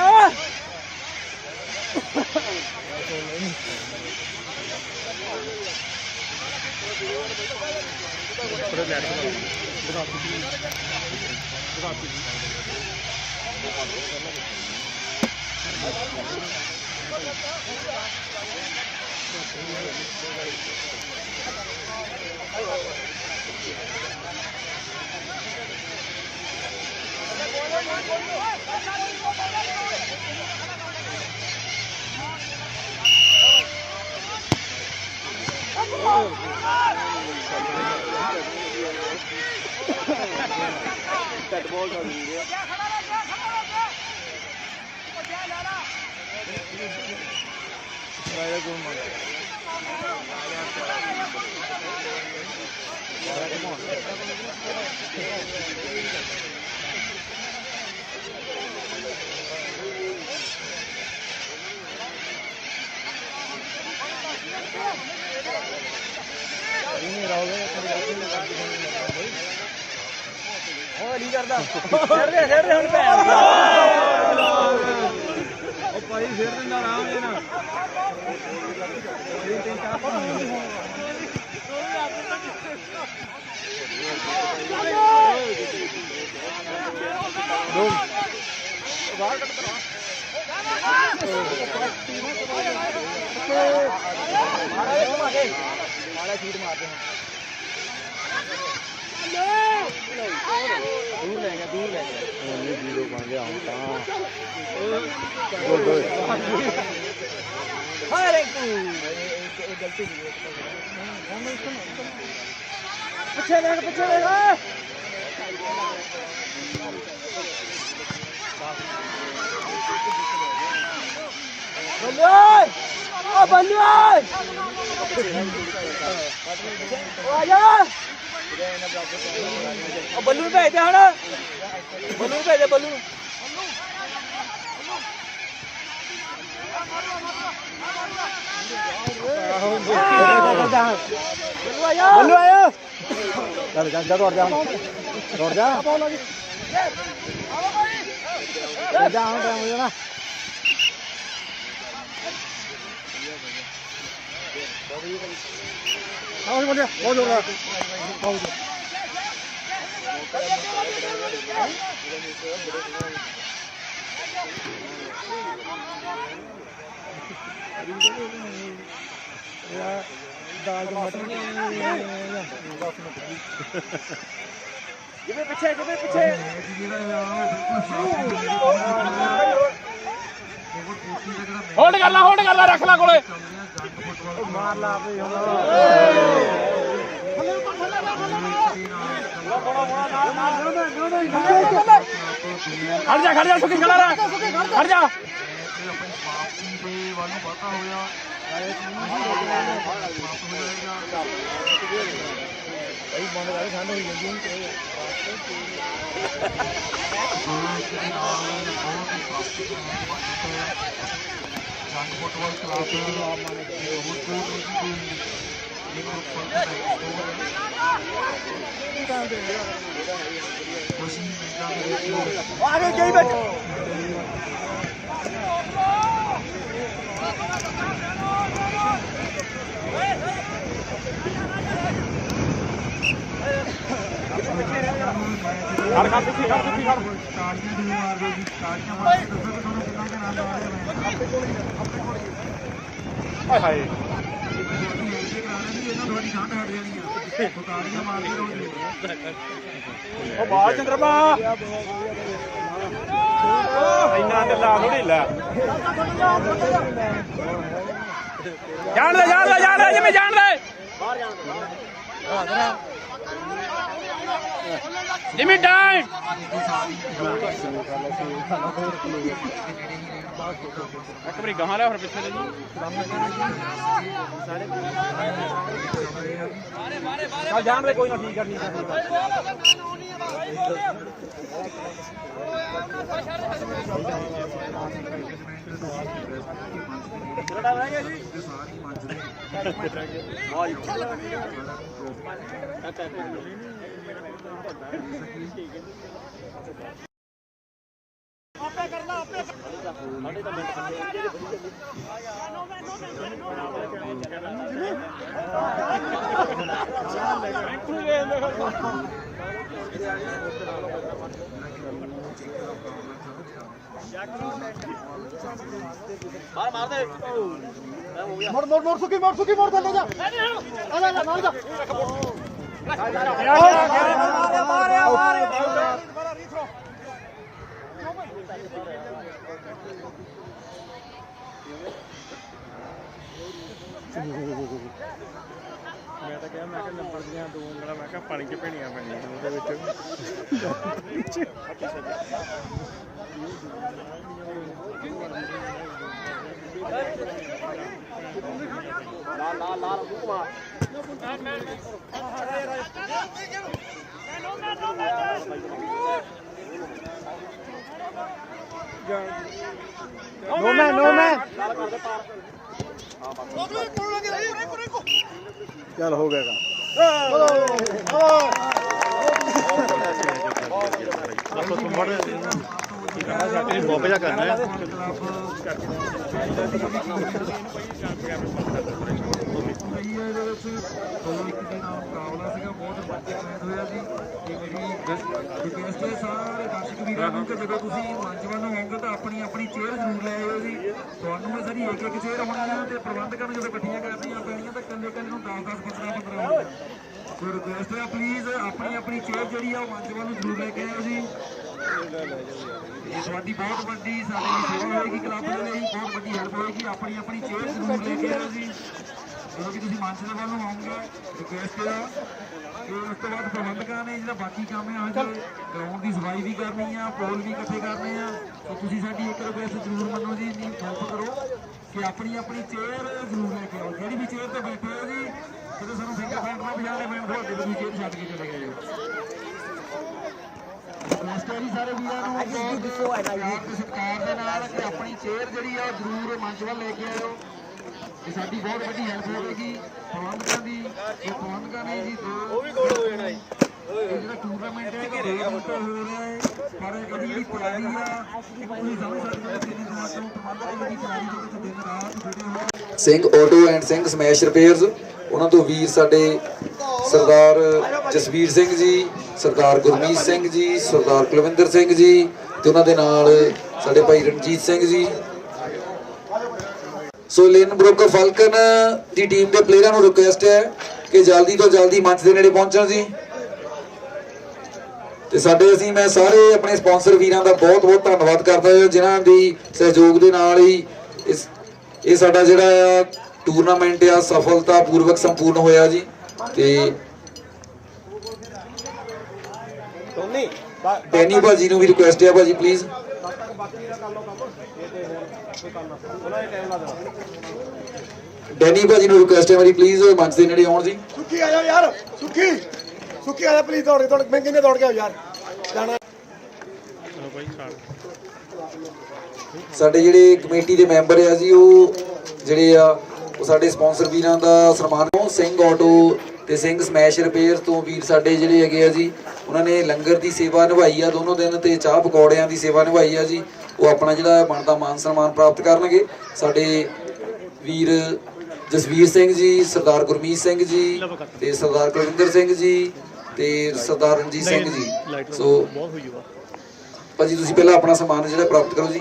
ਉਹ ਨਹੀਂ ਕਰਦਾ ਛੱਡ ਦੇ ਹੁਣ ਭੈਣ ਉਹ ਭਾਈ ਫੇਰ ਦਿੰਦਾ ਆਰਾਮ ਜੇ ਨਾ ਬਾਹਰ ਕੱਢ ਤਾ ਮਾੜਾ ਸ਼ੂਟ ਮਾਰਦੇ ਹਾਂ ਦੂਰ ਲੈ ਗਿਆ ਉਹਨੇ ਵੀਡੀਓ ਬਣ ਗਿਆ ਹੁਣ ਤਾਂ ਹਾਏ ਰਿੰਕੂ ਇਹ ਗਲਤੀ ਪਿੱਛੇ ਦੇਖ ਬੱਲੂ ਆ ਬੱਲੂ ਆ ਜਾ ਉਹ ਬੱਲੂ ਨੂੰ ਭੇਜ ਦੇ ਹੁਣ ਬੱਲੂ ਨੂੰ ਭੇਜ ਦੇ ਬੱਲੂ ਨੂੰ ਬੱਲੂ ਆਇਆ ਚੱਲ ਜਾ ਦੌੜ ਜਾ ਜਾ ਹੁਣ ਟਾਈਮ ਹੋ ਜਾਣਾ ਆਓ ਮੁੰਡੇ ਬਹੁਤ ਹੋ ਰਿਹਾ ਦਾਲ ਦੇ ਮਟਰ ਜਿਵੇਂ ਪਿੱਛੇ ਹੋਲਡ ਕਰ ਲਾ ਰੱਖ ਲਾ ਕੋਲੇ ਮਾਰ ਲਾ ਆਪੇ ਹੁਣ ਖੜ ਜਾ ਸੁੱਕੀ ਖੜਾ ਰਹਿ ਖੜ ਜਾ ਆਪਣੀ ਸਮਾਪਤੀ ਦੇ ਵੱਲ ਨੂੰ ਵਧਦਾ ਹੋਇਆ ਭਾਈ ਬੰਦ ਕਰ ਠੰਡ ਹੋਈ ਜਾਂਦੀ ਜੰਗ ਫੁੱਟਬਾਲ ਕਲੱਬ ਆਗੇ ਗਈ ਬੈਠ ਖੜ ਪਿੱਛੇ ਖੜ ਤਾੜੀਆਂ ਦੀ ਮਾਰ ਦਿਓ ਜੀ ਤਾੜੀਆਂ ਮਾਰ ਕੇ ਦੱਸੋ ਕਿ ਤੁਹਾਨੂੰ ਕਿੰਨਾ ਕੁ ਆਨੰਦ ਆ ਰਿਹਾ ਹਾਏ ਹਾਏ ਇਹਨਾਂ ਤੁਹਾਡੀ ਠੰਡ ਹਟ ਜਾਣੀ ਆ ਤਾੜੀਆਂ ਮਾਰਦੇ ਰਹੋ ਜੀ ਉਹ ਬਾਹਰ ਚੰਦਰਮਾ ਇੰਨਾ ਢਿੱਲਾ ਥੋੜੀ ਲੈ ਜਾਣ ਦੇ ਜਿਵੇਂ ਜਾਣ ਦੇ ਜਿਵੇਂ ਟਾਈਮ ਇੱਕ ਵਾਰੀ ਗਾਹਾਂ ਲਿਆ ਫਿਰ ਪਿੱਛੇ ਲੈ ਜੀ ਚੱਲ ਜਾਣ ਦੇ ਕੋਈ ਨਾ ਠੀਕ ਕਰਨੀ ਸਾਰੀ ਮੰਚ ਦੇ ਮੋੜ ਸੁੱਕੀ ਮੋੜ ਥੱਲੇ ਜਾ ਆ ਜਾ ਨਾਲ ਜਾ ਮਾਰਿਆ ਮੈਂ ਤਾਂ ਕਿਹਾ ਨੰਬਰ ਦੀਆਂ ਦੋ ਉਂਗਲਾਂ ਮੈਂ ਕਿਹਾ ਪਾਣੀ 'ਚ ਭੇਣੀਆਂ ਪੈਣੀਆਂ ਉਹਦੇ ਵਿੱਚ No man. ਚੱਲ ਹੋ ਗਿਆ ਕੰਮ ਬੋਬੇ ਜਾ ਕਰਨਾ ਹੈ ਇਹਦੇ ਵਿੱਚ 2-1 ਦੇ ਨਾਲ ਮੁਕਾਬਲਾ ਸੀਗਾ ਬਹੁਤ ਵਧੀਆ ਮੈਚ ਹੋਇਆ ਸੀ ਤੇ ਮੇਰੀ ਰਿਕਵੈਸਟ ਹੈ ਸਾਰੇ ਦਰਸ਼ਕ ਵੀਰਾਂ ਨੂੰ ਕਿ ਜਦੋਂ ਤੁਸੀਂ ਮੰਚ ਵੱਲ ਨੂੰ ਆਉਂਗੇ ਤਾਂ ਆਪਣੀ ਚੇਅਰ ਜ਼ਰੂਰ ਲੈ ਆਇਓ ਜੀ ਤੁਹਾਨੂੰ ਇਹ ਸਾਰੀ ਇੱਕ ਚੇਅਰ ਹੋਣੀ ਆ ਤੇ ਪ੍ਰਬੰਧਕਾਂ ਨੂੰ ਜਦੋਂ ਇਕੱਠੀਆਂ ਕਰਨੀਆਂ ਪੈਣੀਆਂ ਤਾਂ ਇਕੱਲੇ ਨੂੰ 10-10 15-15 ਹੋਣੀਆਂ ਸੋ ਰਿਕਵੈਸਟ ਹੈ ਪਲੀਜ਼ ਆਪਣੀ ਚੇਅਰ ਜਿਹੜੀ ਆ ਉਹ ਮੰਚ ਵੱਲ ਨੂੰ ਜ਼ਰੂਰ ਲੈ ਕੇ ਆਇਓ ਜੀ ਇਹ ਤੁਹਾਡੀ ਬਹੁਤ ਵੱਡੀ ਸਾਡੇ ਲਈ ਸੇਵਾ ਹੋਏਗੀ ਕਲੱਬ ਦੇ ਲਈ ਬਹੁਤ ਵੱਡੀ ਹੈਲਪ ਹੋਏਗੀ ਆਪਣੀ ਚੇਅਰ ਜ਼ਰੂਰ ਲੈ ਕੇ ਆਇਓ ਜੀ ਜਦੋਂ ਕਿ ਤੁਸੀਂ ਮੰਚ ਦੇ ਵੱਲ ਨੂੰ ਆਉਂਗੇ ਰਿਕਵੈਸਟ ਹੈ ਕਿ ਉਸ ਤੋਂ ਬਾਅਦ ਪ੍ਰਬੰਧਕਾਂ ਨੇ ਜਿਹੜਾ ਬਾਕੀ ਕੰਮ ਆ ਗਰਾਊਂਡ ਦੀ ਸਫਾਈ ਵੀ ਕਰਨੀ ਆ ਪੋਲ ਵੀ ਇਕੱਠੇ ਕਰਨੇ ਆ ਤਾਂ ਤੁਸੀਂ ਸਾਡੀ ਇੱਕ ਰਿਕਵੈਸਟ ਜ਼ਰੂਰ ਮੰਨੋ ਜੀ ਇੰਨੀ ਹੈਲਪ ਕਰੋ ਕਿ ਆਪਣੀ ਚੇਅਰ ਜ਼ਰੂਰ ਲੈ ਕੇ ਆਓ ਜਿਹੜੀ ਵੀ ਚੇਅਰ ਤੇ ਬੈਠੇ ਹੋ ਜੀ ਜਦੋਂ ਸਾਨੂੰ ਫਿੰਗਰ ਫੈਂਟ ਨਾ ਵਜਾਣੇ ਮੈਂ ਤੁਹਾਡੇ ਤੋਂ ਚੇਅਰ ਛੱਡ ਕੇ ਚਲੇ ਗਏ ਸਾਰੇ ਵੀਰਾਂ ਨੂੰ ਪਿਆਰ ਤੇ ਸਤਿਕਾਰ ਦੇ ਨਾਲ ਕਿ ਆਪਣੀ ਚੇਅਰ ਜਿਹੜੀ ਆ ਜ਼ਰੂਰ ਮੰਚ ਵੱਲ ਲੈ ਕੇ ਆਇਓ ਇਹ ਸਾਡੀ ਬਹੁਤ ਵੱਡੀ ਹੈਲਪ ਹੋਵੇਗੀ ਪ੍ਰਬੰਧਕਾਂ ਦੀ ਇਹ ਪ੍ਰਬੰਧਕਾਂ ਨੇ ਜੀ ਉਹ ਵੀ ਗੋਲ ਹੋ ਜਾਣਾ ਜਿਹੜਾ ਟੂਰਨਾਮੈਂਟ ਹੈ ਇਹ ਹੋ ਰਿਹਾ ਹੈ ਪਰ ਇਹਦੀ ਜਿਹੜੀ ਤਿਆਰੀ ਆ ਤੁਸੀਂ ਸਮਝ ਸਕਦੇ ਹੋ ਕਿੰਨੀ ਦਿਨਾਂ ਤੋਂ ਪ੍ਰਬੰਧਕਾਂ ਦੀ ਤਿਆਰੀ ਦੇ ਵਿੱਚ ਦਿਨ ਰਾਤ ਜੁੜੇ ਹੋਏ Singh auto and Singh smash repairs ਉਹਨਾਂ ਤੋਂ ਵੀਰ ਸਾਡੇ ਸਰਦਾਰ ਜਸਵੀਰ ਸਿੰਘ ਜੀ ਸਰਦਾਰ ਗੁਰਮੀਤ ਸਿੰਘ ਜੀ ਸਰਦਾਰ ਕੁਲਵਿੰਦਰ ਸਿੰਘ ਜੀ ਤੇ ਉਹਨਾਂ ਦੇ ਨਾਲ ਸਾਡੇ ਭਾਈ ਰਣਜੀਤ ਸਿੰਘ ਜੀ ਸੋ ਲਿਨਬਰੁਕ ਫਾਲਕਨ ਦੀ ਟੀਮ ਦੇ ਪਲੇਅਰਾਂ ਨੂੰ ਰਿਕੁਐਸਟ ਹੈ ਕਿ ਜਲਦੀ ਤੋਂ ਜਲਦੀ ਮੰਚ ਦੇ ਨੇੜੇ ਪਹੁੰਚਣ ਜੀ ਤੇ ਸਾਡੇ ਮੈਂ ਸਾਰੇ ਆਪਣੇ ਸਪਾਂਸਰ ਵੀਰਾਂ ਦਾ ਬਹੁਤ ਬਹੁਤ ਧੰਨਵਾਦ ਕਰਦਾ ਹਾਂ ਜਿਨ੍ਹਾਂ ਦੀ ਸਹਿਯੋਗ ਦੇ ਨਾਲ ਹੀ ਇਹ ਸਾਡਾ ਜਿਹੜਾ ਆ ਟੂਰਨਾਮੈਂਟ ਆ ਸਫਲਤਾ ਪੂਰਵਕ ਸੰਪੂਰਨ ਹੋਇਆ ਜੀ ਤੇ ਨਹੀਂ ਡੈਨੀ ਭਾਜੀ ਨੂੰ ਵੀ ਰਿਕੁਐਸਟ ਹੈ ਭਾਜੀ ਪਲੀਜ਼। ਬਾਕੀ ਦਾ ਕਰ ਲਓ ਕੰਮ ਇਹ ਤੇ ਹੋਰ ਕੋਈ ਕੰਮ ਉਹਨਾਂ ਨੇ ਟਾਈਮ ਲਾ ਦੇਣਾ। ਡੈਨੀ ਭਾਜੀ ਨੂੰ ਰਿਕੁਐਸਟ ਹੈ ਮੇਰੀ ਪਲੀਜ਼ ਮੰਚ ਦੇ ਨੇੜੇ ਆਉਣ ਜੀ। ਸੁੱਖੀ ਆ ਜਾਓ ਯਾਰ, ਸੁੱਖੀ ਸੁੱਖੀ ਆ ਜਾ ਪਲੀਜ਼, ਦੌੜ ਮੈਂ ਕਿੰਨੇ ਦੌੜ ਕੇ ਆਓ ਯਾਰ ਜਾਣਾ। ਚਲੋ ਭਾਈ ਛਾੜ ਸਾਡੇ ਜਿਹੜੇ ਕਮੇਟੀ ਦੇ ਮੈਂਬਰ ਆ ਜੀ ਉਹ ਜਿਹੜੇ ਆ ਉਹ ਸਾਡੇ ਸਪਾਂਸਰ ਵੀਰਾਂ ਦਾ ਸਨਮਾਨ ਸਿੰਘ ਆਟੋ ਤੇ ਸਿੰਘ ਸਮੈਸ਼ ਰਿਪੇਅਰ ਤੋਂ ਵੀਰ ਸਾਡੇ ਜਿਹੜੇ ਹੈਗੇ ਆ ਜੀ, ਉਹਨਾਂ ਨੇ ਲੰਗਰ ਦੀ ਸੇਵਾ ਨਿਭਾਈ ਆ ਦੋਨੋਂ ਦਿਨ ਤੇ ਚਾਹ ਪਕੌੜਿਆਂ ਦੀ ਸੇਵਾ ਨਿਭਾਈ ਆ ਜੀ। ਉਹ ਆਪਣਾ ਜਿਹੜਾ ਬਣਦਾ ਮਾਨ ਸਨਮਾਨ ਪ੍ਰਾਪਤ ਕਰਨਗੇ। ਸਾਡੇ ਵੀਰ ਜਸਵੀਰ ਸਿੰਘ ਜੀ, ਸਰਦਾਰ ਗੁਰਮੀਤ ਸਿੰਘ ਜੀ ਤੇ ਸਰਦਾਰ ਕੁਲਵਿੰਦਰ ਸਿੰਘ ਜੀ ਤੇ ਸਰਦਾਰ ਰਣਜੀਤ ਸਿੰਘ ਜੀ। ਸੋ ਬਹੁਤ ਹੋਈ ਵਾ ਭਾਜੀ ਤੁਸੀਂ ਪਹਿਲਾਂ ਆਪਣਾ ਸਨਮਾਨ ਜਿਹੜਾ ਪ੍ਰਾਪਤ ਕਰੋ ਜੀ।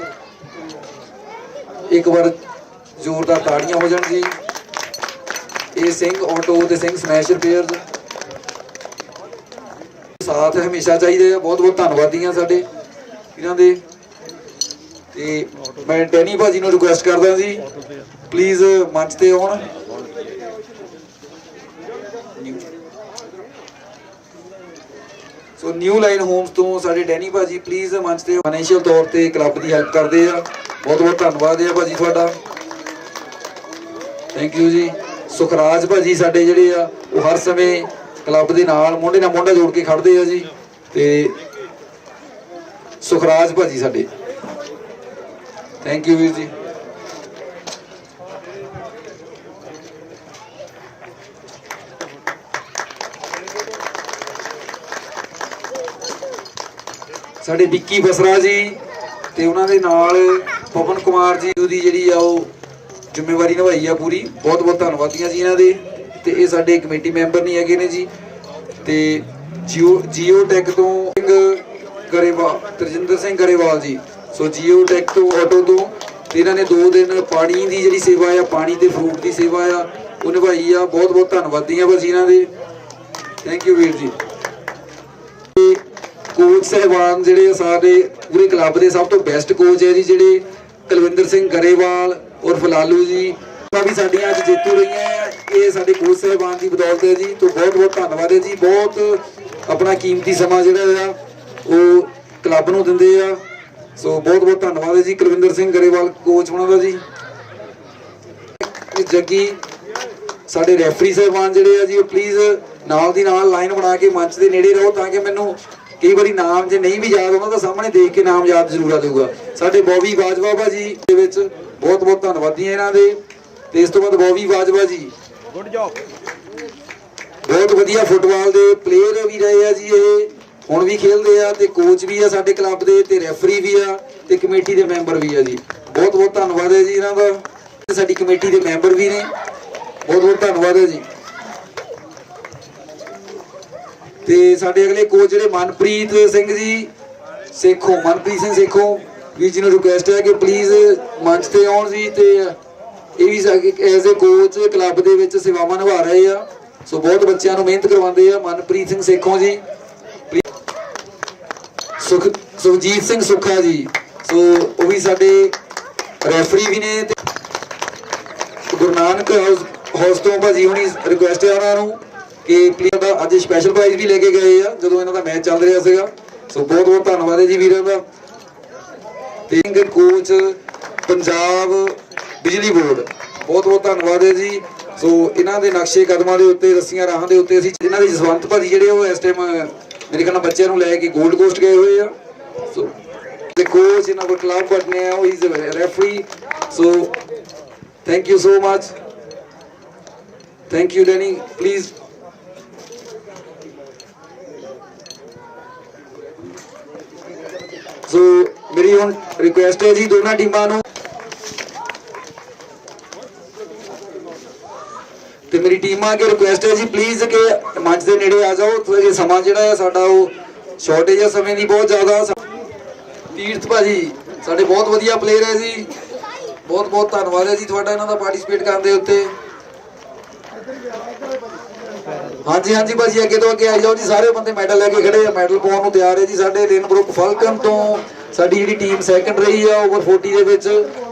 ਇੱਕ ਵਾਰ ਜ਼ੋਰਦਾਰ ਤਾੜੀਆਂ ਹੋ ਜਾਣ ਜੀ। ਇਹ ਸਿੰਘ ਆਟੋ ਤੇ ਸਿੰਘ ਸਮੈਸ਼ ਰਿਪੇਅਰ ਸਾਥ ਹਮੇਸ਼ਾ ਚਾਹੀਦੇ ਆ। ਬਹੁਤ ਬਹੁਤ ਧੰਨਵਾਦੀ ਆ ਸਾਡੇ ਇਹਨਾਂ ਦੇ। ਤੇ ਮੈਂ ਡੈਨੀ ਭਾਜੀ ਨੂੰ ਰਿਕੁਐਸਟ ਕਰਦਾ ਜੀ ਪਲੀਜ਼ ਮੰਚ ਤੇ ਆਉਣ। ਸੋ ਨਿਊ ਲਾਈਨ ਹੋਮਸ ਤੋਂ ਸਾਡੇ ਡੈਨੀ ਭਾਜੀ ਪਲੀਜ਼ ਮੰਚ ਤੇ ਫਾਈਨੈਂਸ਼ੀਅਲ ਤੌਰ ਤੇ ਕਲੱਬ ਦੀ ਹੈਲਪ ਕਰਦੇ ਆ। ਬਹੁਤ ਬਹੁਤ ਧੰਨਵਾਦ ਹੈ ਭਾਜੀ ਤੁਹਾਡਾ, ਥੈਂਕ ਯੂ ਜੀ। ਸੁਖਰਾਜ ਭਾਜੀ ਸਾਡੇ ਜਿਹੜੇ ਆ ਉਹ ਹਰ ਸਮੇਂ ਕਲੱਬ ਦੇ ਨਾਲ ਮੋਢੇ ਨਾਲ ਮੋਢਾ ਜੋੜ ਕੇ ਖੜਦੇ ਆ ਜੀ। ਤੇ ਸੁਖਰਾਜ ਭਾਜੀ ਸਾਡੇ, ਥੈਂਕ ਯੂ ਵੀਰ ਜੀ। ਸਾਡੇ ਵਿੱਕੀ ਬਸਰਾ ਜੀ ਤੇ ਉਹਨਾਂ ਦੇ ਨਾਲ ਪਵਨ ਕੁਮਾਰ ਜੀ ਦੀ ਜਿਹੜੀ ਆ ਉਹ ਜ਼ਿੰਮੇਵਾਰੀ ਨਿਭਾਈ ਆ ਪੂਰੀ। ਬਹੁਤ ਬਹੁਤ ਧੰਨਵਾਦੀਆਂ ਜੀ ਇਹਨਾਂ ਦੇ। ਤੇ ਇਹ ਸਾਡੇ ਕਮੇਟੀ ਮੈਂਬਰ ਨਹੀਂ ਹੈਗੇ ਨੇ ਜੀ। ਤੇ ਜੀਓ ਟੈਕ ਤੋਂ ਗਰੇਵਾਲ ਤਰਜਿੰਦਰ ਸਿੰਘ ਗਰੇਵਾਲ ਜੀ। ਸੋ ਜੀਓ ਟੈਕ ਤੋਂ ਆਟੋ ਤੋਂ ਤੇ ਇਹਨਾਂ ਨੇ 2 ਦਿਨ ਪਾਣੀ ਦੀ ਜਿਹੜੀ ਸੇਵਾ ਆ, ਪਾਣੀ ਤੇ ਫਰੂਟ ਦੀ ਸੇਵਾ ਆ ਉਹ ਨਿਭਾਈ ਆ। ਬਹੁਤ ਬਹੁਤ ਧੰਨਵਾਦੀ ਆ ਭਾਜੀ ਇਹਨਾਂ ਦੇ, ਥੈਂਕ ਯੂ ਵੀਰ ਜੀ। ਕੋਚ ਸਹਿਬਾਨ ਜਿਹੜੇ ਸਾਡੇ ਪੂਰੇ ਕਲੱਬ ਦੇ ਸਭ ਤੋਂ ਬੈਸਟ ਕੋਚ ਹੈ ਜੀ, ਜਿਹੜੇ ਕੁਲਵਿੰਦਰ ਸਿੰਘ ਗਰੇਵਾਲ ਉਰਫ ਲਾਲੂ ਜੀ ਵੀ ਸਾਡੀਆਂ ਅੱਜ ਜੇਤੂ ਰਹੀਆਂ ਆ। ਇਹ ਸਾਡੇ ਕੋਚ ਸਹਿਬਾਨ ਦੀ ਬਦੌਲਤ ਹੈ ਜੀ। ਤੋਂ ਬਹੁਤ ਬਹੁਤ ਧੰਨਵਾਦ ਹੈ ਜੀ। ਬਹੁਤ ਆਪਣਾ ਕੀਮਤੀ ਸਮਾਂ ਜਿਹੜਾ ਆ ਉਹ ਕਲੱਬ ਨੂੰ ਦਿੰਦੇ ਆ। ਸੋ ਬਹੁਤ ਬਹੁਤ ਧੰਨਵਾਦ ਹੈ ਜੀ ਕੁਲਵਿੰਦਰ ਸਿੰਘ ਗਰੇਵਾਲ ਕੋਚ ਉਹਨਾਂ ਦਾ ਜੀ। ਜੱਗੀ ਸਾਡੇ ਰੈਫਰੀ ਸਹਿਬਾਨ ਜਿਹੜੇ ਆ ਜੀ ਉਹ ਪਲੀਜ਼ ਨਾਲ ਦੀ ਨਾਲ ਲਾਈਨ ਬਣਾ ਕੇ ਮੰਚ ਦੇ ਨੇੜੇ ਰਹੋ ਤਾਂ ਕਿ ਮੈਨੂੰ ਕਈ ਵਾਰੀ ਨਾਮ ਜੇ ਨਹੀਂ ਵੀ ਯਾਦ ਆਉਂਦਾ ਤਾਂ ਸਾਹਮਣੇ ਦੇਖ ਕੇ ਨਾਮ ਯਾਦ ਜ਼ਰੂਰ ਆ ਜਾਊਗਾ। ਸਾਡੇ ਬੋਬੀ ਬਾਜਵਾ ਭਾਜੀ ਦੇ ਵਿੱਚ ਬਹੁਤ ਬਹੁਤ ਧੰਨਵਾਦੀ ਆ ਇਹਨਾਂ ਦੇ। ਤੇ ਇਸ ਤੋਂ ਬਾਅਦ ਬੋਬੀ ਬਾਜਵਾ ਜੀ ਗੁੱਡ ਜੌਬ, ਬਹੁਤ ਵਧੀਆ ਫੁੱਟਬਾਲ ਦੇ ਪਲੇਅਰ ਵੀ ਰਹੇ ਆ ਜੀ। ਇਹ ਹੁਣ ਵੀ ਖੇਡਦੇ ਆ ਤੇ ਕੋਚ ਵੀ ਆ ਸਾਡੇ ਕਲੱਬ ਦੇ ਤੇ ਰੈਫਰੀ ਵੀ ਆ ਤੇ ਕਮੇਟੀ ਦੇ ਮੈਂਬਰ ਵੀ ਆ ਜੀ। ਬਹੁਤ ਬਹੁਤ ਧੰਨਵਾਦ ਹੈ ਜੀ ਇਹਨਾਂ ਦਾ। ਸਾਡੀ ਕਮੇਟੀ ਦੇ ਮੈਂਬਰ ਵੀ ਨੇ, ਬਹੁਤ ਬਹੁਤ ਧੰਨਵਾਦ ਹੈ ਜੀ। ਤੇ ਸਾਡੇ ਅਗਲੇ ਕੋਚ ਜਿਹੜੇ ਮਨਪ੍ਰੀਤ ਸਿੰਘ ਜੀ ਸੇਖੋਂ, ਮਨਪ੍ਰੀਤ ਸਿੰਘ ਸੇਖੋਂ ਵੀਰ ਜੀ ਨੂੰ ਰਿਕੁਐਸਟ ਹੈ ਕਿ ਪਲੀਜ਼ ਮੰਚ ਤੇ ਆਉਣ ਜੀ। ਤੇ ਇਹ ਵੀ ਐਜ਼ ਏ ਕੋਚ ਕਲੱਬ ਦੇ ਵਿੱਚ ਸੇਵਾਵਾਂ ਨਿਭਾ ਰਹੇ ਆ। ਸੋ ਬਹੁਤ ਬੱਚਿਆਂ ਨੂੰ ਮਿਹਨਤ ਕਰਵਾਉਂਦੇ ਆ। ਮਨਪ੍ਰੀਤ ਸਿੰਘ ਸੇਖੋਂ ਜੀ, ਸੁਖਜੀਤ ਸਿੰਘ ਸੁੱਖਾ ਜੀ, ਸੋ ਉਹ ਵੀ ਸਾਡੇ ਰੈਫਰੀ ਵੀ ਨੇ। ਤੇ ਗੁਰੂ ਨਾਨਕ ਹਾਊਸ ਤੋਂ ਭਾਜੀ ਹੁਣੀ ਰਿਕੁਐਸਟ ਹੈ ਉਹਨਾਂ ਨੂੰ ਕਿ ਪਲੀਜ਼ ਦਾ ਅੱਜ ਸਪੈਸ਼ਲ ਪ੍ਰਾਈਜ਼ ਵੀ ਲੈ ਕੇ ਗਏ ਆ ਜਦੋਂ ਇਹਨਾਂ ਦਾ ਮੈਚ ਚੱਲ ਰਿਹਾ ਸੀਗਾ। ਸੋ ਬਹੁਤ ਬਹੁਤ ਧੰਨਵਾਦ ਹੈ ਜੀ ਵੀਰਾਂ ਦਾ। ਤੇ ਕੋਚ ਪੰਜਾਬ ਬਿਜਲੀ ਬੋਰਡ, ਬਹੁਤ ਬਹੁਤ ਧੰਨਵਾਦ ਹੈ ਜੀ। ਸੋ ਇਹਨਾਂ ਦੇ ਨਕਸ਼ੇ ਕਦਮਾਂ ਦੇ ਉੱਤੇ, ਰੱਸੀਆਂ ਰਾਹਾਂ ਦੇ ਉੱਤੇ ਅਸੀਂ ਇਹਨਾਂ ਦੇ ਜਸਵੰਤ ਭਾਜੀ ਜਿਹੜੇ ਉਹ ਇਸ ਟਾਈਮ ਮੇਰੇ ਖਿਆਲ ਨਾਲ ਬੱਚਿਆਂ ਨੂੰ ਲੈ ਕੇ ਗੋਲਡ ਕੋਸਟ ਗਏ ਹੋਏ ਆ। ਸੋ the coach in our club but now he is a referee. So thank you so much. Thank you Danny, please. So ਮੇਰੀ ਹੁਣ ਰਿਕੁਐਸਟ ਹੈ ਜੀ ਦੋਨਾਂ ਟੀਮਾਂ ਨੂੰ ਤੇ ਮੇਰੀ ਟੀਮਾਂ ਅੱਗੇ ਰਿਕੁਐਸਟ ਹੈ ਜੀ ਪਲੀਜ਼ ਕਿ ਮੰਚ ਦੇ ਨੇੜੇ ਆ ਜਾਓ। ਥੋੜਾ ਜਿਹਾ ਸਮਾਂ ਜਿਹੜਾ ਹੈ ਸਾਡਾ ਉਹ ਸ਼ਾਰਟੇਜ ਹੈ ਸਮੇਂ ਦੀ ਬਹੁਤ ਜ਼ਿਆਦਾ। ਤੀਰਥ ਭਾਜੀ ਸਾਡੇ ਬਹੁਤ ਵਧੀਆ ਪਲੇਅਰ ਹੈ ਜੀ। ਬਹੁਤ ਬਹੁਤ ਧੰਨਵਾਦ ਹੈ ਜੀ ਤੁਹਾਡਾ ਇਹਨਾਂ ਦਾ ਪਾਰਟਿਸਿਪੇਟ ਕਰਨ ਦੇ ਉੱਤੇ। ਹਾਂਜੀ ਹਾਂਜੀ ਭਾਜੀ ਅੱਗੇ ਤੋਂ ਅੱਗੇ ਆਈ ਜਾਓ ਜੀ। ਸਾਰੇ ਬੰਦੇ ਮੈਡਲ ਲੈ ਕੇ ਖੜੇ ਆ, ਮੈਡਲ ਪਾਉਣ ਨੂੰ ਤਿਆਰ ਹੈ ਜੀ। ਸਾਡੇ ਰੇਨਬਰੁਕ ਫਾਲਕਨ ਤੋਂ ਸਾਡੀ ਜਿਹੜੀ ਟੀਮ ਸੈਕੰਡ ਰਹੀ ਆ ਓਵਰ 40 ਦੇ ਵਿੱਚ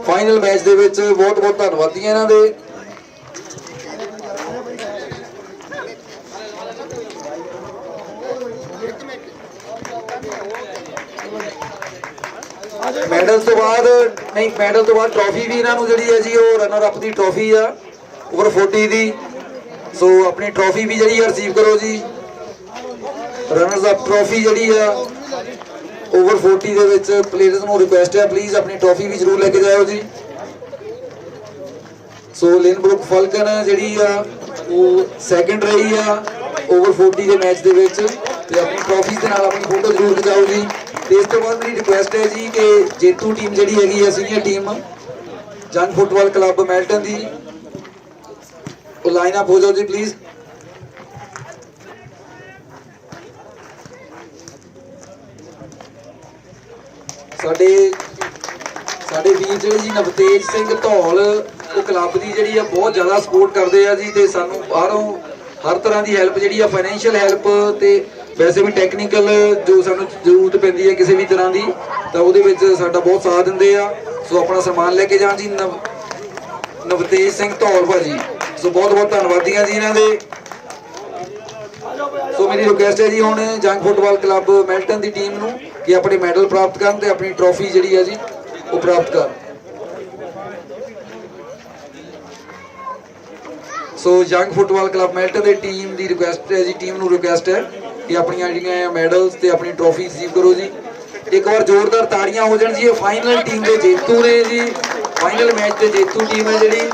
ਫਾਈਨਲ ਮੈਚ ਦੇ ਵਿੱਚ। ਬਹੁਤ ਬਹੁਤ ਧੰਨਵਾਦੀ ਇਹਨਾਂ ਦੇ। ਮੈਡਲ ਤੋਂ ਬਾਅਦ ਨਹੀਂ, ਮੈਡਲ ਤੋਂ ਬਾਅਦ ਟਰੋਫੀ ਵੀ ਇਹਨਾਂ ਨੂੰ ਜਿਹੜੀ ਹੈ ਜੀ ਉਹ ਰਨਰ ਅਪ ਦੀ ਟਰੋਫੀ ਆ ਓਵਰ 40 ਦੀ। ਸੋ ਆਪਣੀ ਟਰੋਫੀ ਵੀ ਜਿਹੜੀ ਆ ਰਿਸੀਵ ਕਰੋ ਜੀ। ਰਨਰਸ ਅਪ ਟਰੋਫੀ ਜਿਹੜੀ ਆ ਓਵਰ 40 ਦੇ ਵਿੱਚ ਪਲੇਅਰਸ ਨੂੰ ਰਿਕੁਐਸਟ ਹੈ ਪਲੀਜ਼ ਆਪਣੀ ਟਰੋਫੀ ਵੀ ਜ਼ਰੂਰ ਲੈ ਕੇ ਜਾਓ ਜੀ। ਸੋ ਲਿਨਬਰੁਕ ਫਾਲਕਨ ਜਿਹੜੀ ਆ ਉਹ ਸੈਕੰਡ ਰਹੀ ਆ ਓਵਰ 40 ਦੇ ਮੈਚ ਦੇ ਵਿੱਚ, ਤੇ ਆਪਣੀ ਟਰੋਫੀ ਦੇ ਨਾਲ ਆਪਣੀ ਫੋਟੋ ਜ਼ਰੂਰ ਖਿਚਾਓ ਜੀ। ਤੇ ਇਸ ਤੋਂ ਬਾਅਦ ਮੇਰੀ ਰਿਕੁਐਸਟ ਹੈ ਜੀ ਕਿ ਜੇਤੂ ਟੀਮ ਜਿਹੜੀ ਹੈਗੀ ਹੈ ਸੀਨੀਅਰ ਟੀਮ ਜੰਗ ਫੁੱਟਬਾਲ ਕਲੱਬ ਮੈਲਟਨ ਦੀ, ਉਹ ਲਾਈਨ ਅਪ ਹੋ ਜਾਓ ਜੀ ਪਲੀਜ਼। ਸਾਡੇ ਵੀਰ ਜਿਹੜੇ ਜੀ ਨਵਤੇਜ ਸਿੰਘ ਧੌਲ, ਉਹ ਕਲੱਬ ਦੀ ਜਿਹੜੀ ਆ ਬਹੁਤ ਜ਼ਿਆਦਾ ਸਪੋਰਟ ਕਰਦੇ ਆ ਜੀ, ਤੇ ਸਾਨੂੰ ਬਾਹਰੋਂ ਹਰ ਤਰ੍ਹਾਂ ਦੀ ਹੈਲਪ ਜਿਹੜੀ ਆ ਫਾਈਨੈਂਸ਼ੀਅਲ ਹੈਲਪ ਤੇ ਵੈਸੇ ਵੀ ਟੈਕਨੀਕਲ ਜੋ ਸਾਨੂੰ ਜ਼ਰੂਰਤ ਪੈਂਦੀ ਹੈ ਕਿਸੇ ਵੀ ਤਰ੍ਹਾਂ ਦੀ, ਤਾਂ ਉਹਦੇ ਵਿੱਚ ਸਾਡਾ ਬਹੁਤ ਸਾਥ ਦਿੰਦੇ ਆ। ਸੋ ਆਪਣਾ ਸਮਾਨ ਲੈ ਕੇ ਜਾਣ ਜੀ ਨਵਤੇਜ ਸਿੰਘ ਧੌਲ ਭਾਜੀ, ਸੋ ਬਹੁਤ ਬਹੁਤ ਧੰਨਵਾਦੀਆਂ ਜੀ ਇਹਨਾਂ ਦੇ। ਸੋ ਮੇਰੀ ਰਿਕੁਐਸਟ ਹੈ ਜੀ ਹੁਣ ਜੰਗ ਫੁੱਟਬਾਲ ਕਲੱਬ ਮੈਲਟਨ ਦੀ ਟੀਮ ਨੂੰ ਕਿ ਆਪਣੇ ਮੈਡਲ ਪ੍ਰਾਪਤ ਕਰਨ ਤੇ ਆਪਣੀ ਟਰੋਫੀ ਜਿਹੜੀ ਹੈ ਜੀ ਉਹ ਪ੍ਰਾਪਤ ਕਰਨ। ਸੋ ਜੰਗ ਫੁੱਟਬਾਲ ਕਲੱਬ ਮੈਲਟਨ ਦੀ ਟੀਮ ਦੀ ਰਿਕੁਐਸਟ ਹੈ ਜੀ, ਟੀਮ ਨੂੰ ਰਿਕੁਐਸਟ ਹੈ ਕਿ ਆਪਣੀਆਂ ਜਿਹੜੀਆਂ ਮੈਡਲਸ ਤੇ ਆਪਣੀ ਟਰੋਫੀ ਰਿਸੀਵ ਕਰੋ ਜੀ। ਇੱਕ ਵਾਰ ਜ਼ੋਰਦਾਰ ਤਾੜੀਆਂ ਹੋ ਜਾਣ ਜੀ। ਇਹ ਫਾਈਨਲ ਟੀਮ ਦੇ ਜੇਤੂ ਨੇ ਜੀ, ਫਾਈਨਲ ਮੈਚ ਦੇ ਜੇਤੂ ਟੀਮ ਹੈ ਜਿਹੜੀ।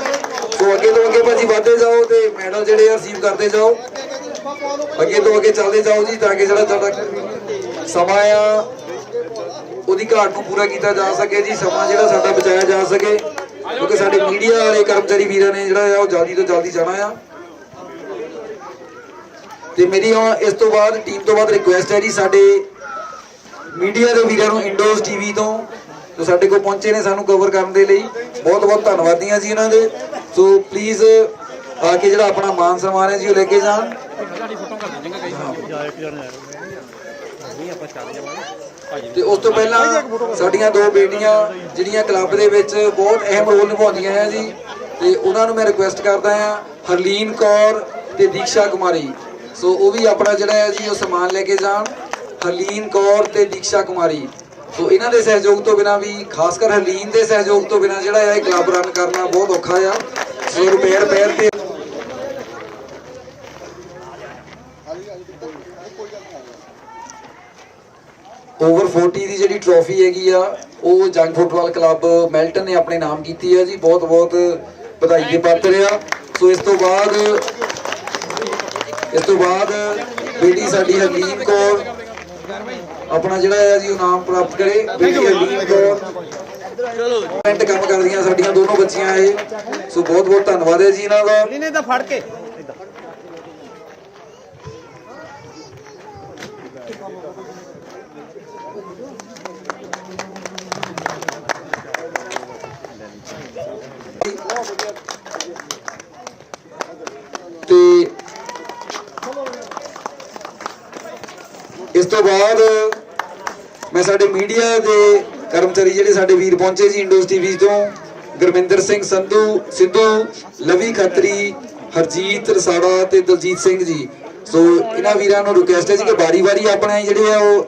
ਸੋ ਅੱਗੇ ਤੋਂ ਅੱਗੇ ਭਾਜੀ ਵਧਦੇ ਜਾਓ ਤੇ ਮੈਡਲ ਜਿਹੜੇ ਆ ਰਿਸੀਵ ਕਰਦੇ ਜਾਓ, ਅੱਗੇ ਤੋਂ ਅੱਗੇ ਚੱਲਦੇ ਜਾਓ ਜੀ, ਤਾਂ ਕਿ ਜਿਹੜਾ ਸਾਡਾ ਸਮਾਂ ਆ ਉਹਦੀ ਘਾਟ ਨੂੰ ਪੂਰਾ ਕੀਤਾ ਜਾ ਸਕੇ ਜੀ, ਸਮਾਂ ਜਿਹੜਾ ਸਾਡਾ ਬਚਾਇਆ ਜਾ ਸਕੇ, ਕਿਉਂਕਿ ਸਾਡੇ ਮੀਡੀਆ ਵਾਲੇ ਕਰਮਚਾਰੀ ਵੀਰਾਂ ਨੇ ਜਿਹੜਾ ਆ ਉਹ ਜਲਦੀ ਤੋਂ ਜਲਦੀ ਜਾਣਾ ਆ। ਤੇ ਮੇਰੀ ਇਸ ਤੋਂ ਬਾਅਦ ਟੀਮ ਤੋਂ ਬਾਅਦ ਰਿਕੁਐਸਟ ਹੈ ਜੀ ਸਾਡੇ ਮੀਡੀਆ ਦੇ ਵੀਰਾਂ ਨੂੰ ਇੰਡੋਜ਼ ਟੀਵੀ ਤੋਂ ਜੋ ਸਾਡੇ ਕੋਲ ਪਹੁੰਚੇ ਨੇ ਸਾਨੂੰ ਕਵਰ ਕਰਨ ਦੇ ਲਈ, ਬਹੁਤ ਬਹੁਤ ਧੰਨਵਾਦੀਆਂ ਜੀ ਇਹਨਾਂ ਦੇ। ਸੋ ਪਲੀਜ਼ ਆ ਕੇ ਜਿਹੜਾ ਆਪਣਾ ਮਾਨ ਸਨਮਾਨ ਹੈ ਜੀ ਉਹ ਲੈ ਕੇ ਜਾਣ। ਤੇ ਉਸ ਤੋਂ ਪਹਿਲਾਂ ਸਾਡੀਆਂ ਦੋ ਬੇਟੀਆਂ ਜਿਹੜੀਆਂ ਕਲੱਬ ਦੇ ਵਿੱਚ ਬਹੁਤ ਅਹਿਮ ਰੋਲ ਨਿਭਾਉਂਦੀਆਂ ਹੈ ਜੀ, ਤੇ ਉਹਨਾਂ ਨੂੰ ਮੈਂ ਰਿਕੁਐਸਟ ਕਰਦਾ ਹਾਂ ਹਰਲੀਨ ਕੌਰ ਤੇ ਦੀਕਸ਼ਾ ਕੁਮਾਰੀ, ਸੋ ਉਹ ਵੀ ਆਪਣਾ ਜਿਹੜਾ ਹੈ ਜੀ ਉਹ ਸਮਾਨ ਲੈ ਕੇ ਜਾਣ। ਹਰਲੀਨ ਕੌਰ ਤੇ ਦੀਕਸ਼ਾ ਕੁਮਾਰੀ, ਸੋ ਇਹਨਾਂ ਦੇ ਸਹਿਯੋਗ ਤੋਂ ਬਿਨਾਂ ਵੀ, ਖਾਸ ਕਰ ਹਰਲੀਨ ਦੇ ਸਹਿਯੋਗ ਤੋਂ ਬਿਨਾਂ ਜਿਹੜਾ ਹੈ ਇਹ ਕਲੱਬ ਰਨ ਕਰਨਾ ਬਹੁਤ ਔਖਾ ਆ। ਸੋ ਰਿਪੇਅਰ ਤੇ ਓਵਰ 40 ਦੀ ਜਿਹੜੀ ਟਰੋਫੀ ਹੈਗੀ ਆ ਉਹ ਜੰਗ ਫੁੱਟਬਾਲ ਕਲੱਬ ਮੈਲਟਨ ਨੇ ਆਪਣੇ ਨਾਮ ਕੀਤੀ ਹੈ ਜੀ, ਬਹੁਤ ਬਹੁਤ ਵਧਾਈ ਦੇ ਪਾਤਰ ਆ। ਸੋ ਇਸ ਤੋਂ ਬਾਅਦ ਬੇਟੀ ਸਾਡੀ ਹਰਲੀਨ ਕੌਰ ਆਪਣਾ ਜਿਹੜਾ ਹੈ ਜੀ ਉਹ ਨਾਮ ਪ੍ਰਾਪਤ ਕਰੇ। ਬੇਟੀ ਹਰਲੀਨ ਕੌਰ ਕੰਮ ਕਰਦੀਆਂ ਸਾਡੀਆਂ ਦੋਨੋਂ ਬੱਚੀਆਂ ਇਹ, ਸੋ ਬਹੁਤ ਬਹੁਤ ਧੰਨਵਾਦ ਹੈ ਜੀ ਇਹਨਾਂ ਦਾ। ਇਹਨੇ ਤਾਂ ਫੜ ਕੇ ਤੇ ਇਸ ਤੋਂ ਬਾਅਦ ਮੈਂ ਸਾਡੇ ਮੀਡੀਆ ਦੇ ਕਰਮਚਾਰੀ ਜਿਹੜੇ ਸਾਡੇ ਵੀਰ ਪਹੁੰਚੇ ਜੀ ਇੰਡੋਜ਼ ਟੀਵੀ ਤੋਂ, ਗੁਰਮਿੰਦਰ ਸਿੰਘ ਸਿੱਧੂ, ਲਵੀ ਖੱਤਰੀ, ਹਰਜੀਤ ਰਸਾੜਾ ਤੇ ਦਲਜੀਤ ਸਿੰਘ ਜੀ। ਸੋ ਇਹਨਾਂ ਵੀਰਾਂ ਨੂੰ ਰਿਕੁਐਸਟ ਹੈ ਜੀ ਕਿ ਵਾਰੀ-ਵਾਰੀ ਆਪਣੇ ਜਿਹੜੇ ਆ ਉਹ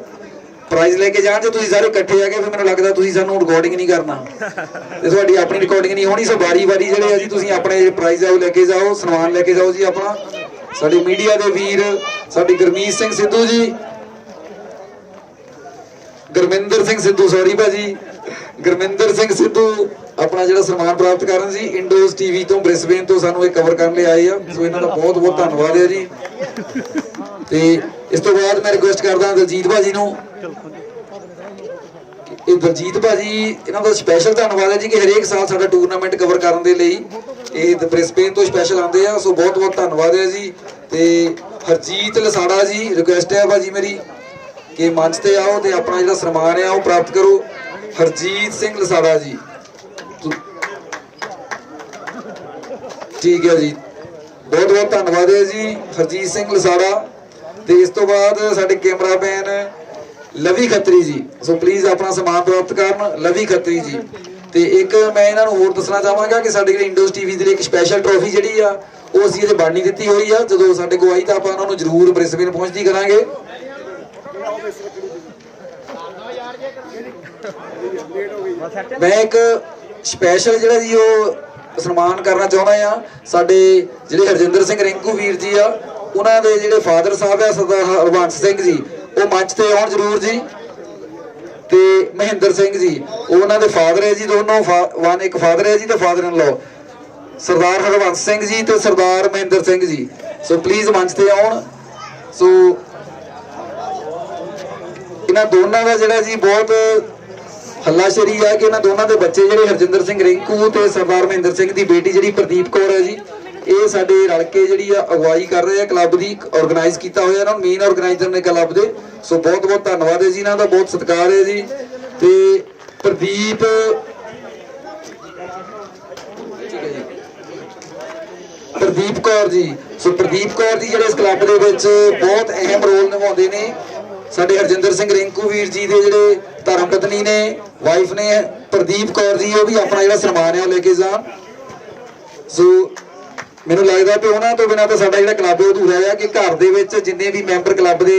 ਪ੍ਰਾਈਜ਼ ਲੈ ਕੇ ਜਾਣ। ਜੇ ਤੁਸੀਂ ਸਾਰੇ ਇਕੱਠੇ ਆ ਗਏ ਫਿਰ ਮੈਨੂੰ ਲੱਗਦਾ ਤੁਸੀਂ ਸਾਨੂੰ ਰਿਕਾਰਡਿੰਗ ਨਹੀਂ ਕਰਨਾ ਤੇ ਤੁਹਾਡੀ ਆਪਣੀ ਰਿਕਾਰਡਿੰਗ ਨਹੀਂ ਹੋਣੀ। ਸੋ ਵਾਰੀ-ਵਾਰੀ ਜਿਹੜੇ ਆ ਜੀ ਤੁਸੀਂ ਆਪਣੇ ਪ੍ਰਾਈਜ਼ ਆ ਉਹ ਲੈ ਕੇ ਜਾਓ, ਸਨਮਾਨ ਲੈ ਕੇ ਜਾਓ ਜੀ ਆਪਣਾ। ਸਾਡੇ ਮੀਡੀਆ ਦੇ ਵੀਰ ਸਾਡੀ ਗੁਰਮੀਤ ਸਿੰਘ ਸਿੱਧੂ ਜੀ, ਗੁਰਮਿੰਦਰ ਸਿੰਘ ਸਿੱਧੂ, ਸੌਰੀ ਭਾਜੀ, ਗੁਰਮਿੰਦਰ ਸਿੰਘ ਸਿੱਧੂ ਆਪਣਾ ਜਿਹੜਾ ਸਨਮਾਨ ਪ੍ਰਾਪਤ ਕਰਨ ਸੀ ਇੰਡੋਜ਼ ਟੀਵੀ ਤੋਂ ਬ੍ਰਿਸਬੇਨ ਤੋਂ ਸਾਨੂੰ ਇਹ ਕਵਰ ਕਰਨ ਲਈ ਆਏ ਆ। ਸੋ ਇਹਨਾਂ ਦਾ ਬਹੁਤ ਬਹੁਤ ਧੰਨਵਾਦ ਹੈ ਜੀ। ਤੇ ਇਸ ਤੋਂ ਬਾਅਦ ਮੈਂ ਰਿਕੁਐਸਟ ਕਰਦਾ ਦਲਜੀਤ ਭਾਜੀ ਨੂੰ, ਇਹ ਦਲਜੀਤ ਭਾਜੀ ਇਹਨਾਂ ਦਾ ਸਪੈਸ਼ਲ ਧੰਨਵਾਦ ਹੈ ਜੀ ਕਿ ਹਰੇਕ ਸਾਲ ਸਾਡਾ ਟੂਰਨਾਮੈਂਟ ਕਵਰ ਕਰਨ ਦੇ ਲਈ ਇਹ ਬ੍ਰਿਸਬੇਨ ਤੋਂ ਸਪੈਸ਼ਲ ਆਉਂਦੇ ਆ। ਸੋ ਬਹੁਤ ਬਹੁਤ ਧੰਨਵਾਦ ਹੈ ਜੀ। ਤੇ ਹਰਜੀਤ ਲਸਾੜਾ ਜੀ, ਰਿਕੁਐਸਟ ਹੈ ਭਾਜੀ ਮੇਰੀ ਕਿ ਮੰਚ ਤੇ ਆਓ ਤੇ ਆਪਣਾ ਜਿਹੜਾ ਸਨਮਾਨ ਹੈ ਉਹ ਪ੍ਰਾਪਤ ਕਰੋ। ਹਰਜੀਤ ਸਿੰਘ ਲਸਾੜਾ ਜੀ, ਠੀਕ ਹੈ ਜੀ, ਬਹੁਤ ਬਹੁਤ ਧੰਨਵਾਦ ਹੈ ਜੀ ਹਰਜੀਤ ਸਿੰਘ ਲਸਾੜਾ। ਤੇ ਇਸ ਤੋਂ ਬਾਅਦ ਸਾਡੇ ਕੈਮਰਾਮੈਨ ਲਵੀ ਖੱਤਰੀ ਜੀ, ਸੋ ਪਲੀਜ਼ ਆਪਣਾ ਸਨਮਾਨ ਪ੍ਰਾਪਤ ਕਰਨ ਲਵੀ ਖੱਤਰੀ ਜੀ। ਤੇ ਇੱਕ ਮੈਂ ਇਹਨਾਂ ਨੂੰ ਹੋਰ ਦੱਸਣਾ ਚਾਹਾਂਗਾ ਕਿ ਸਾਡੇ ਜਿਹੜੇ ਇੰਡੋਜ਼ ਟੀਵੀ ਦੇ ਲਈ ਇੱਕ ਸਪੈਸ਼ਲ ਟਰੋਫੀ ਜਿਹੜੀ ਆ ਉਹ ਅਸੀਂ ਇਹਦੇ ਬਾਣੀ ਦਿੱਤੀ ਹੋਈ ਆ। ਜਦੋਂ ਸਾਡੇ ਕੋਲ ਆਈ ਤਾਂ ਆਪਾਂ ਉਹਨਾਂ ਨੂੰ ਜ਼ਰੂਰ ਬ੍ਰਿਸਬੇਨ ਪਹੁੰਚਦੀ ਕਰਾਂਗੇ। ਮੈਂ ਇੱਕ ਸਪੈਸ਼ਲ ਜਿਹੜਾ ਜੀ ਉਹ ਸਨਮਾਨ ਕਰਨਾ ਚਾਹੁੰਦਾ ਆ ਸਾਡੇ ਜਿਹੜੇ ਹਰਜਿੰਦਰ ਸਿੰਘ ਰਿੰਕੂ ਵੀਰ ਜੀ ਆ, ਉਹਨਾਂ ਦੇ ਜਿਹੜੇ ਫਾਦਰ ਸਾਹਿਬ ਆ ਸਰਦਾਰ ਹਰਬੰਸ ਸਿੰਘ ਜੀ, ਉਹ ਮੰਚ ਤੇ ਆਉਣ ਜ਼ਰੂਰ ਜੀ। ਤੇ ਮਹਿੰਦਰ ਸਿੰਘ ਜੀ ਉਹਨਾਂ ਦੇ ਫਾਦਰ ਹੈ ਜੀ, ਦੋਨੋਂ ਵਨ ਇੱਕ ਫਾਦਰ ਹੈ ਜੀ ਤੇ ਫਾਦਰ ਇਨ ਲਾਅ ਸਰਦਾਰ ਹਰਬੰਸ ਸਿੰਘ ਜੀ ਤੇ ਸਰਦਾਰ ਮਹਿੰਦਰ ਸਿੰਘ ਜੀ। ਸੋ ਪਲੀਜ਼ ਮੰਚ ਤੇ ਆਉਣ। ਸੋ ਇਹਨਾਂ ਦੋਨਾਂ ਦਾ ਜਿਹੜਾ ਜੀ ਬਹੁਤ ਹੱਲਾਸ਼ੇਰੀ ਹੈ ਕਿ ਇਹਨਾਂ ਦੋਨਾਂ ਦੇ ਬੱਚੇ ਜਿਹੜੇ ਹਰਜਿੰਦਰ ਸਿੰਘ ਰਿੰਕੂ ਤੇ ਸਰਦਾਰ ਮਹਿੰਦਰ ਸਿੰਘ ਦੀ ਬੇਟੀ ਜਿਹੜੀ ਪ੍ਰਦੀਪ ਕੌਰ ਹੈ ਜੀ, ਇਹ ਸਾਡੇ ਰਲ ਕੇ ਜਿਹੜੀ ਆ ਅਗਵਾਈ ਕਰ ਰਹੇ ਆ ਕਲੱਬ ਦੀ, ਆਰਗੇਨਾਈਜ਼ ਕੀਤਾ ਹੋਇਆ ਇਹਨਾਂ ਨੂੰ, ਮੇਨ ਆਰਗੇਨਾਈਜ਼ਰ ਨੇ ਕਲੱਬ ਦੇ। ਸੋ ਬਹੁਤ ਬਹੁਤ ਧੰਨਵਾਦ ਹੈ ਜੀ ਇਹਨਾਂ ਦਾ, ਬਹੁਤ ਸਤਿਕਾਰ ਹੈ ਜੀ। ਤੇ ਪ੍ਰਦੀਪ ਪ੍ਰਦੀਪ ਕੌਰ ਜੀ, ਸੋ ਪ੍ਰਦੀਪ ਕੌਰ ਜੀ ਜਿਹੜੇ ਇਸ ਕਲੱਬ ਦੇ ਵਿੱਚ ਬਹੁਤ ਅਹਿਮ ਰੋਲ ਨਿਭਾਉਂਦੇ ਨੇ। ਸਾਡੇ ਹਰਜਿੰਦਰ ਸਿੰਘ ਰਿੰਕੂ ਵੀਰ ਜੀ ਦੇ ਜਿਹੜੇ ਧਰਮ ਪਤਨੀ ਨੇ, ਵਾਈਫ ਨੇ ਪ੍ਰਦੀਪ ਕੌਰ ਜੀ, ਉਹ ਵੀ ਆਪਣਾ ਜਿਹੜਾ ਸਨਮਾਨ ਹੈ ਉਹ ਲੈ ਕੇ ਜਾਣ। ਸੋ ਮੈਨੂੰ ਲੱਗਦਾ ਕਿ ਉਹਨਾਂ ਤੋਂ ਬਿਨਾਂ ਤਾਂ ਸਾਡਾ ਜਿਹੜਾ ਕਲੱਬ ਹੈ ਅਧੂਰਾ ਹੈ, ਕਿ ਘਰ ਦੇ ਵਿੱਚ ਜਿੰਨੇ ਵੀ ਮੈਂਬਰ ਕਲੱਬ ਦੇ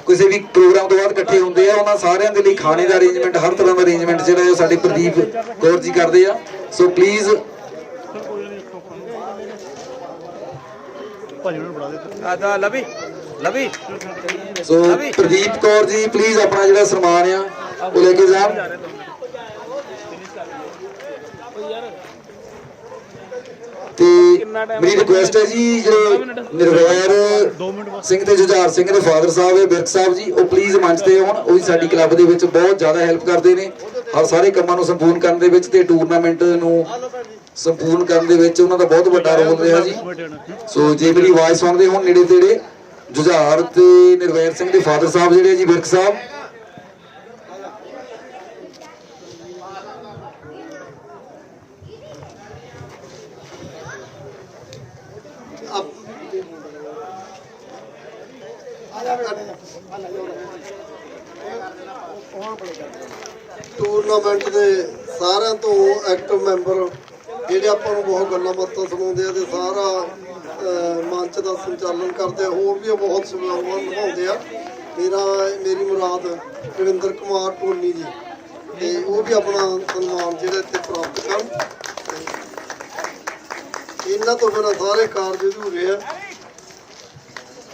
ਕਿਸੇ ਵੀ ਪ੍ਰੋਗਰਾਮ ਤੋਂ ਬਾਅਦ ਇਕੱਠੇ ਹੁੰਦੇ ਆ, ਉਹਨਾਂ ਸਾਰਿਆਂ ਦੇ ਲਈ ਖਾਣੇ ਦਾ ਅਰੇਂਜਮੈਂਟ, ਹਰ ਤਰ੍ਹਾਂ ਦਾ ਅਰੇਂਜਮੈਂਟ ਜਿਹੜਾ ਹੈ ਉਹ ਸਾਡੇ ਪ੍ਰਦੀਪ ਕੌਰ ਜੀ ਕਰਦੇ ਆ। So please so Pradeep Kaur ji please ਆਪਣਾ ਜਿਹੜਾ ਸਨਮਾਨ ਆ ਉਹ ਲੈ ਕੇ ਜਾਣ। ਤੇ ਮੇਰੀ ਰਿਕੁਐਸਟ ਹੈ ਜੀ, ਜਿਹੜੇ ਨਿਰਵੈਰ ਸਿੰਘ ਤੇ ਜੁਝਾਰ ਸਿੰਘ ਦੇ ਫਾਦਰ ਸਾਹਿਬ ਹੈ ਬਿਰਕ ਸਾਹਿਬ ਜੀ, ਉਹ ਪਲੀਜ਼ ਮੰਚ ਤੇ ਆਉਣ। ਉਹ ਵੀ ਸਾਡੀ ਕਲੱਬ ਦੇ ਵਿੱਚ ਬਹੁਤ ਜ਼ਿਆਦਾ ਹੈਲਪ ਕਰਦੇ ਨੇ ਹਰ ਸਾਰੇ ਕੰਮਾਂ ਨੂੰ ਸੰਪੂਰਨ ਕਰਨ ਦੇ ਵਿੱਚ, ਤੇ ਟੂਰਨਾਮੈਂਟ ਨੂੰ ਸੰਪੂਰਨ ਕਰਨ ਦੇ ਵਿੱਚ ਉਹਨਾਂ ਦਾ ਬਹੁਤ ਵੱਡਾ ਰੋਲ ਰਿਹਾ ਜੀ। ਸੋ ਜੇ ਮੇਰੀ ਆਵਾਜ਼ ਸੁਣਦੇ ਹੋਣ ਨੇੜੇ ਤੇੜੇ, ਜੁਝਾਰ ਤੇ ਨਿਰਵੈਰ ਸਿੰਘ ਦੇ ਫਾਦਰ ਸਾਹਿਬ ਜਿਹੜੇ ਜੀ ਬਿਰਕ ਸਾਹਿਬ, ਟੂਰਨਾਮੈਂਟ ਦੇ ਸਾਰਿਆਂ ਤੋਂ ਐਕਟਿਵ ਮੈਂਬਰ ਜਿਹੜੇ ਆਪਾਂ ਨੂੰ ਬਹੁਤ ਗੱਲਾਂ ਬਾਤਾਂ ਸੁਣਾਉਂਦੇ ਆ ਤੇ ਸਾਰਾ ਮੰਚ ਦਾ ਸੰਚਾਲਨ ਕਰਦੇ ਆ, ਹੋਰ ਵੀ ਬਹੁਤ ਸੇਵਾਵਾਂ ਨਿਭਾਉਂਦੇ ਆ। ਮੇਰੀ ਮੁਰਾਦ ਰਵਿੰਦਰ ਕੁਮਾਰ ਟੋਨੀ ਜੀ, ਤੇ ਉਹ ਵੀ ਆਪਣਾ ਸਨਮਾਨ ਜਿਹੜਾ ਇੱਥੇ ਪ੍ਰਾਪਤ ਕਰਨ। ਇਹਨਾਂ ਤੋਂ ਬਿਨਾਂ ਸਾਰੇ ਕਾਰਜ ਅਧੂਰੇ ਆ।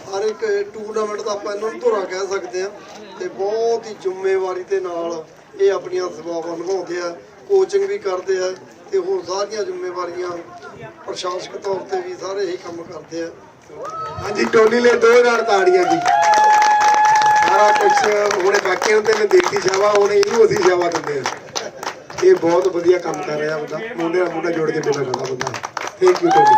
ਹਰ ਇੱਕ ਟੂਰਨਾਮੈਂਟ ਦਾ ਆਪਾਂ ਇਹਨਾਂ ਨੂੰ ਧੁਰਾ ਕਹਿ ਸਕਦੇ ਆ, ਤੇ ਬਹੁਤ ਹੀ ਜ਼ਿੰਮੇਵਾਰੀ ਦੇ ਨਾਲ ਇਹ ਆਪਣੀਆਂ ਸੇਵਾਵਾਂ ਨਿਭਾਉਂਦੇ ਆ, ਕੋਚਿੰਗ ਵੀ ਕਰਦੇ ਆ, ਤੇ ਹੋਰ ਸਾਰੀਆਂ ਜ਼ਿੰਮੇਵਾਰੀਆਂ ਪ੍ਰਸ਼ਾਸਕ ਤੌਰ ਤੇ ਵੀ ਸਾਰੇ ਇਹੀ ਕੰਮ ਕਰਦੇ ਆ। ਹਾਂਜੀ, ਟੋਨੀ ਲਈ 2 ਨਾਲ ਤਾੜੀਆਂ ਜੀ। ਸਾਰਾ ਕੁਝ ਹੁਣੇ ਬਾਕੀਆਂ ਤੇ ਮੈਂ ਦੇਤੀ ਸ਼ਾਵਾ, ਉਹਨੇ ਇਹਨੂੰ ਅਸੀਂ ਸ਼ਾਵਾ ਦਿੰਦੇ ਆ। ਇਹ ਬਹੁਤ ਵਧੀਆ ਕੰਮ ਕਰ ਰਿਹਾ ਬੰਦਾ, ਮੁੰਡੇ ਨਾਲ ਮੁੰਡਾ ਜੋੜ ਕੇ ਦੇਣਾ ਚਾਹੁੰਦਾ ਬੰਦਾ। Thank you Tony.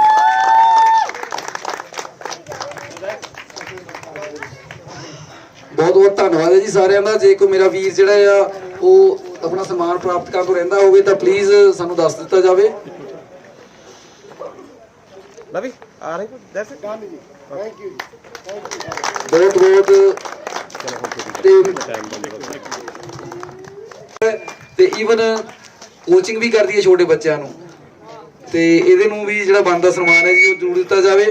ਬਹੁਤ ਬਹੁਤ ਧੰਨਵਾਦ ਹੈ ਜੀ ਸਾਰਿਆਂ ਦਾ। ਜੇ ਕੋਈ ਮੇਰਾ ਵੀਰ ਜਿਹੜਾ ਆ ਉਹ ਆਪਣਾ ਸਨਮਾਨ ਪ੍ਰਾਪਤ ਕਰਨ ਤੋਂ ਰਹਿੰਦਾ ਹੋਵੇ ਤਾਂ ਪਲੀਜ਼ ਸਾਨੂੰ ਦੱਸ ਦਿੱਤਾ ਜਾਵੇ। ਲਵੀ ਆ ਰਹੀ ਦੱਸ ਥੈਂਕ ਯੂ ਜੀ। ਬਹੁਤ ਬਹੁਤ ਤੇ ਈਵਨ ਕੋਚਿੰਗ ਵੀ ਕਰਦੀ ਹੈ ਛੋਟੇ ਬੱਚਿਆਂ ਨੂੰ, ਤੇ ਇਹਦੇ ਨੂੰ ਵੀ ਜਿਹੜਾ ਬਣਦਾ ਸਨਮਾਨ ਹੈ ਜੀ ਉਹ ਜ਼ਰੂਰ ਦਿੱਤਾ ਜਾਵੇ।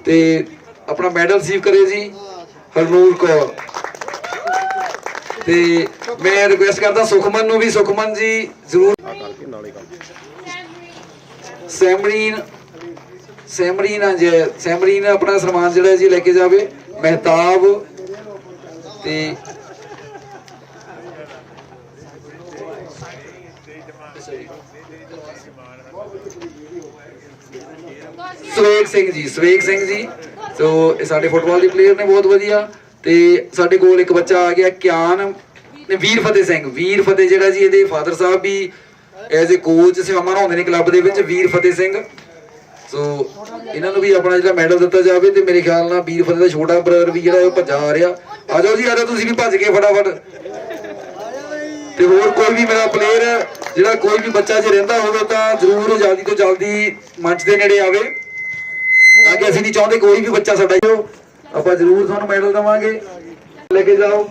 ਤੇ ਆਪਣਾ ਮੈਡਲ ਰਿਸੀਵ ਕਰੇ ਜੀ ਹਰਨੂਰ ਕੌਰ। ਤੇ ਮੈਂ ਰਿਕੁਐਸਟ ਕਰਦਾ ਸੁਖਮਨ ਨੂੰ ਵੀ, ਸੁਖਮਨ ਜੀ ਜ਼ਰੂਰ। ਸੈਮਰੀਨ ਆਪਣਾ ਸਨਮਾਨ ਜਿਹੜਾ ਜੀ ਲੈ ਕੇ ਜਾਵੇ। ਮਹਿਤਾਬ ਤੇ ਸਵੇਗ ਸਿੰਘ ਜੀ ਸੋ ਇਹ ਸਾਡੇ ਫੁੱਟਬਾਲ ਦੇ ਪਲੇਅਰ ਨੇ ਬਹੁਤ ਵਧੀਆ। ਤੇ ਸਾਡੇ ਕੋਲ ਇੱਕ ਬੱਚਾ ਆ ਗਿਆ ਕਿਆਨ ਵੀਰ ਫਤਿਹ ਜਿਹੜਾ ਜੀ ਇਹਦੇ father Sahib we as a coach ਸੇਵਾਵਾਂ ਨਿਭਾਉਂਦੇ ਨੇ ਕਲੱਬ ਦੇ ਵਿੱਚ, ਵੀਰ ਫਤਿਹ ਸਿੰਘ। ਸੋ ਇਹਨਾਂ ਨੂੰ ਵੀ ਆਪਣਾ ਜਿਹੜਾ ਮੈਡਲ ਦਿੱਤਾ ਜਾਵੇ। ਤੇ ਮੇਰੇ ਖਿਆਲ ਨਾਲ ਵੀਰ ਫਤਿਹ ਦਾ ਛੋਟਾ ਬ੍ਰਦਰ ਵੀ ਜਿਹੜਾ ਉਹ ਭੱਜਾ ਆ ਰਿਹਾ। ਆ ਜਾਓ ਜੀ, ਆ ਜਾਓ ਤੁਸੀਂ ਵੀ ਭੱਜ ਕੇ ਫਟਾਫਟ। ਤੇ ਹੋਰ ਕੋਈ ਵੀ ਮੇਰਾ ਪਲੇਅਰ ਜਿਹੜਾ ਕੋਈ ਵੀ ਬੱਚਾ ਜੇ ਰਹਿੰਦਾ ਹੋਵੇ ਤਾਂ ਜ਼ਰੂਰ ਜਲਦੀ ਤੋਂ ਜਲਦੀ ਮੰਚ ਦੇ ਨੇੜੇ ਆਵੇ, ਤਾਂ ਕਿ ਅਸੀਂ ਨਹੀਂ ਚਾਹੁੰਦੇ ਕੋਈ ਵੀ ਬੱਚਾ ਸਾਡਾ ਆਪਾਂ ਜ਼ਰੂਰ ਤੁਹਾਨੂੰ ਮੈਡਲ ਦੇਵਾਂਗੇ। ਲੈ ਕੇ ਜਾਓ।